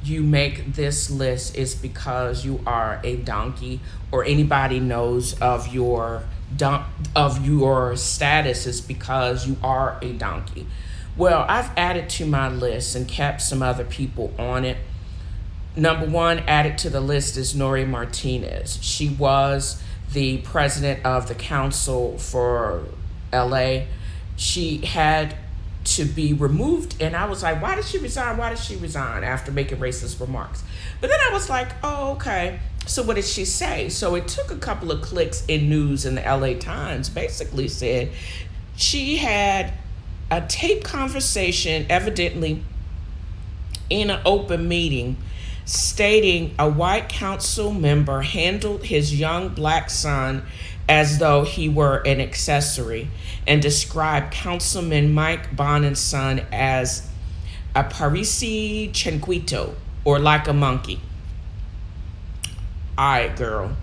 you make this list is because you are a donkey, or anybody knows of your status is because you are a donkey. Well, I've added to my list and kept some other people on it. Number one added to the list is Nori Martinez. She was the president of the council for LA. She had to be removed, and I was like, why did she resign after making racist remarks? But then I was like, oh, okay, so what did she say? So it took a couple of clicks in news, in the LA Times basically said she had a tape conversation, evidently in an open meeting, stating a white council member handled his young black son as though he were an accessory, and described Councilman Mike Bonin's son as a Parisi Chinquito, or like a monkey. All right, girl.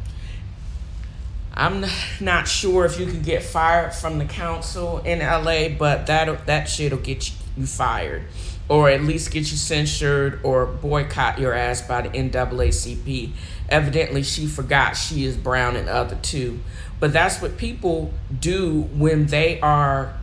I'm not sure if you can get fired from the council in LA, but that shit'll get you fired, or at least get you censured or boycott your ass by the NAACP. Evidently, she forgot she is brown and other too. But that's what people do when they are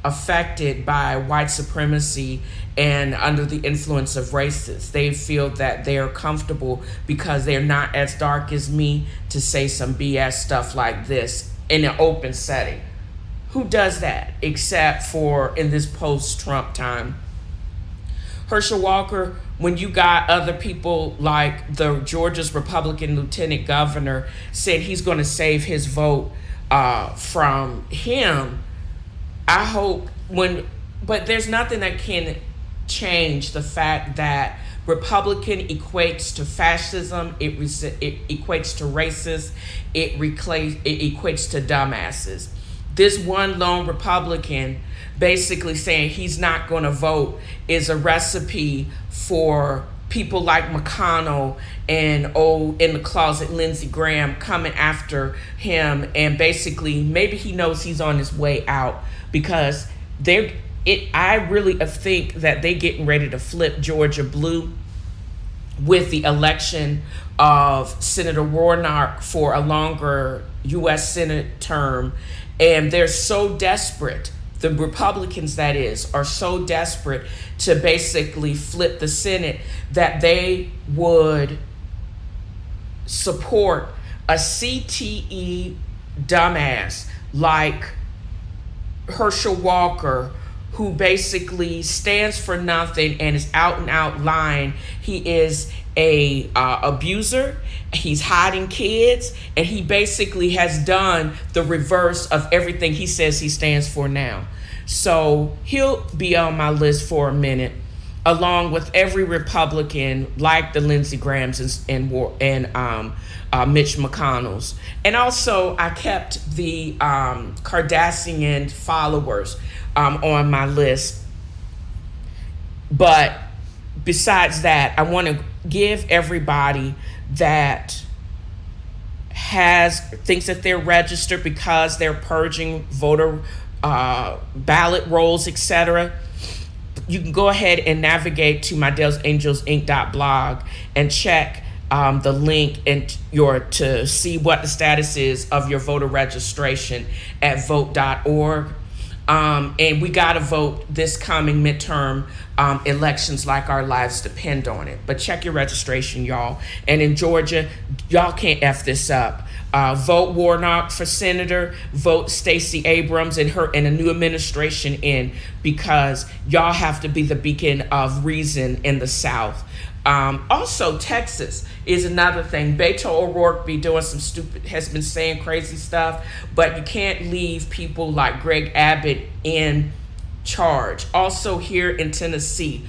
affected by white supremacy and under the influence of racists. They feel that they are comfortable because they're not as dark as me to say some BS stuff like this in an open setting. Who does that except for in this post-Trump time? Herschel Walker, when you got other people like the Georgia's Republican lieutenant governor said he's going to save his vote from him, I hope but there's nothing that can change the fact that Republican equates to fascism. It equates to racist. It equates to dumbasses. This one lone Republican basically saying he's not going to vote is a recipe for people like McConnell and in the closet Lindsey Graham coming after him, and basically maybe he knows he's on his way out, because I really think that they getting ready to flip Georgia blue with the election of Senator Warnock for a longer U.S. Senate term. And they're so desperate, the Republicans that is, are so desperate to basically flip the Senate that they would support a CTE dumbass like Herschel Walker, who basically stands for nothing and is out and out lying. He is a abuser. He's hiding kids, and he basically has done the reverse of everything he says he stands for now. So he'll be on my list for a minute, along with every Republican like the Lindsey Grahams and Mitch McConnells. And also, I kept the Kardashian followers on my list. But besides that, I want to give everybody that thinks that they're registered because they're purging voter ballot rolls, etc. You can go ahead and navigate to my DellsAngelsInc.blog and check the link to see what the status is of your voter registration at vote.org. And we got to vote this coming midterm elections like our lives depend on it. But check your registration, y'all. And in Georgia, y'all can't F this up. Vote Warnock for senator. Vote Stacey Abrams and a new administration in, because y'all have to be the beacon of reason in the South. Also, Texas is another thing. Beto O'Rourke has been saying crazy stuff, but you can't leave people like Greg Abbott in charge. Also here in Tennessee,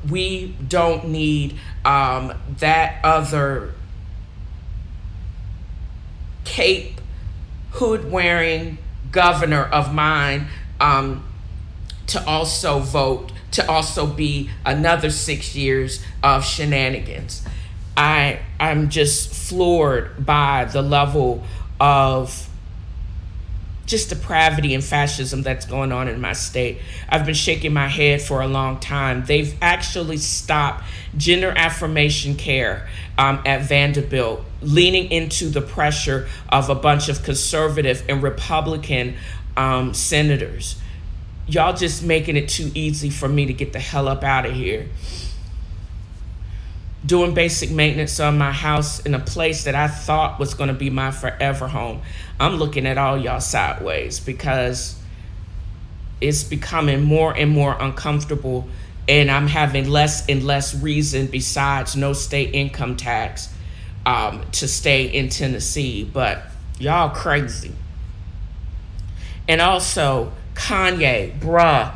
we don't need that other cape hood wearing governor of mine to also vote, to also be another 6 years of shenanigans. I'm just floored by the level of just depravity and fascism that's going on in my state. I've been shaking my head for a long time. They've actually stopped gender affirmation care at Vanderbilt, leaning into the pressure of a bunch of conservative and Republican senators. Y'all just making it too easy for me to get the hell up out of here. Doing basic maintenance on my house in a place that I thought was going to be my forever home. I'm looking at all y'all sideways because it's becoming more and more uncomfortable, and I'm having less and less reason besides no state income tax to stay in Tennessee. But y'all crazy. And also, Kanye, bruh,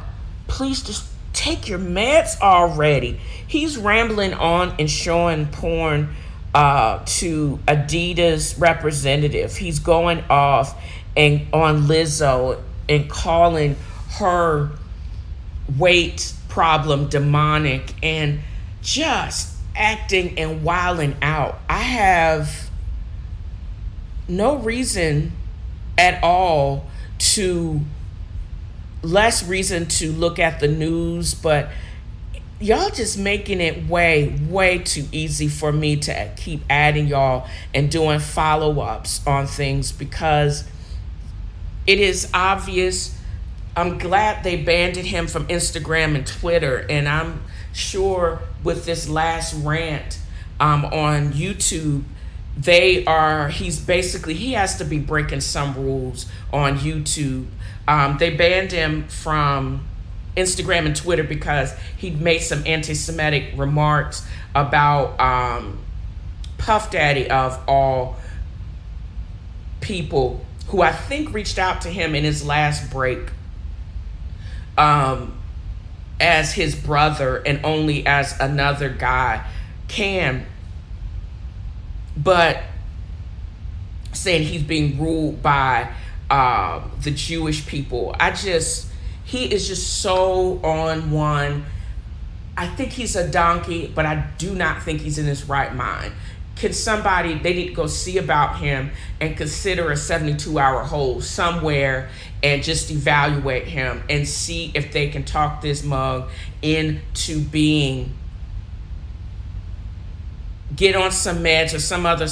please just take your meds already. He's rambling on and showing porn to Adidas representative. He's going off and on Lizzo and calling her weight problem demonic and just acting and wilding out. I have no reason at all less reason to look at the news, but y'all just making it way too easy for me to keep adding y'all and doing follow-ups on things, because it is obvious. I'm glad they banned him from Instagram and Twitter, and I'm sure with this last rant on YouTube, he has to be breaking some rules on YouTube. They banned him from Instagram and Twitter because he made some anti-Semitic remarks about Puff Daddy of all people, who I think reached out to him in his last break. And as his brother and only as another guy can. But saying he's being ruled by the Jewish people, he is just so on one. I think he's a donkey, but I do not think he's in his right mind. Can somebody, they need to go see about him and consider a 72-hour hold somewhere and just evaluate him and see if they can talk this mug into being, get on some meds or some other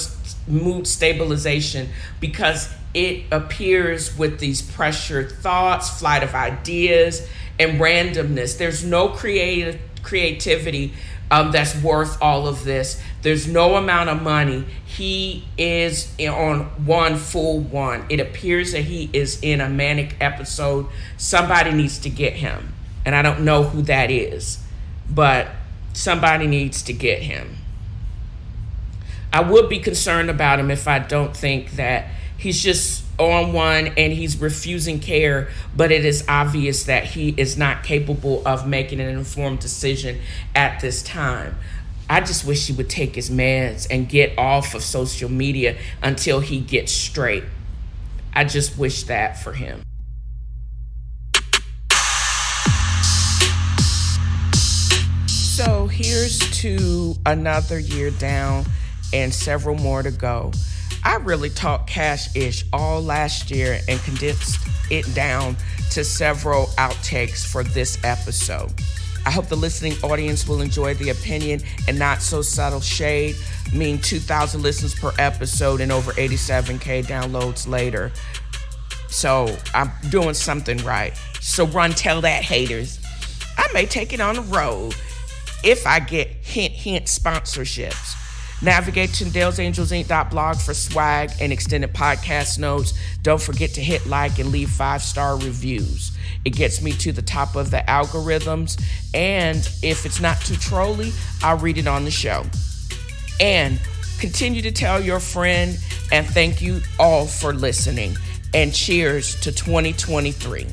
mood stabilization, because it appears with these pressured thoughts, flight of ideas, and randomness. There's no creativity that's worth all of this. There's no amount of money. He is on one full one. It appears that he is in a manic episode. Somebody needs to get him. And I don't know who that is, but somebody needs to get him. I would be concerned about him if I don't think that he's just on one and he's refusing care, but it is obvious that he is not capable of making an informed decision at this time. I just wish he would take his meds and get off of social media until he gets straight. I just wish that for him. So here's to another year down and several more to go. I really talked cash-ish all last year and condensed it down to several outtakes for this episode. I hope the listening audience will enjoy the opinion and not so subtle shade. 2,000 listens per episode and over 87K downloads later. So I'm doing something right. So run tell that, haters. I may take it on the road if I get hint sponsorships. Navigate to DalesAngelsInc.blog for swag and extended podcast notes. Don't forget to hit like and leave 5-star reviews. It gets me to the top of the algorithms, and if it's not too trolly, I'll read it on the show. And continue to tell your friend, and thank you all for listening. And cheers to 2023.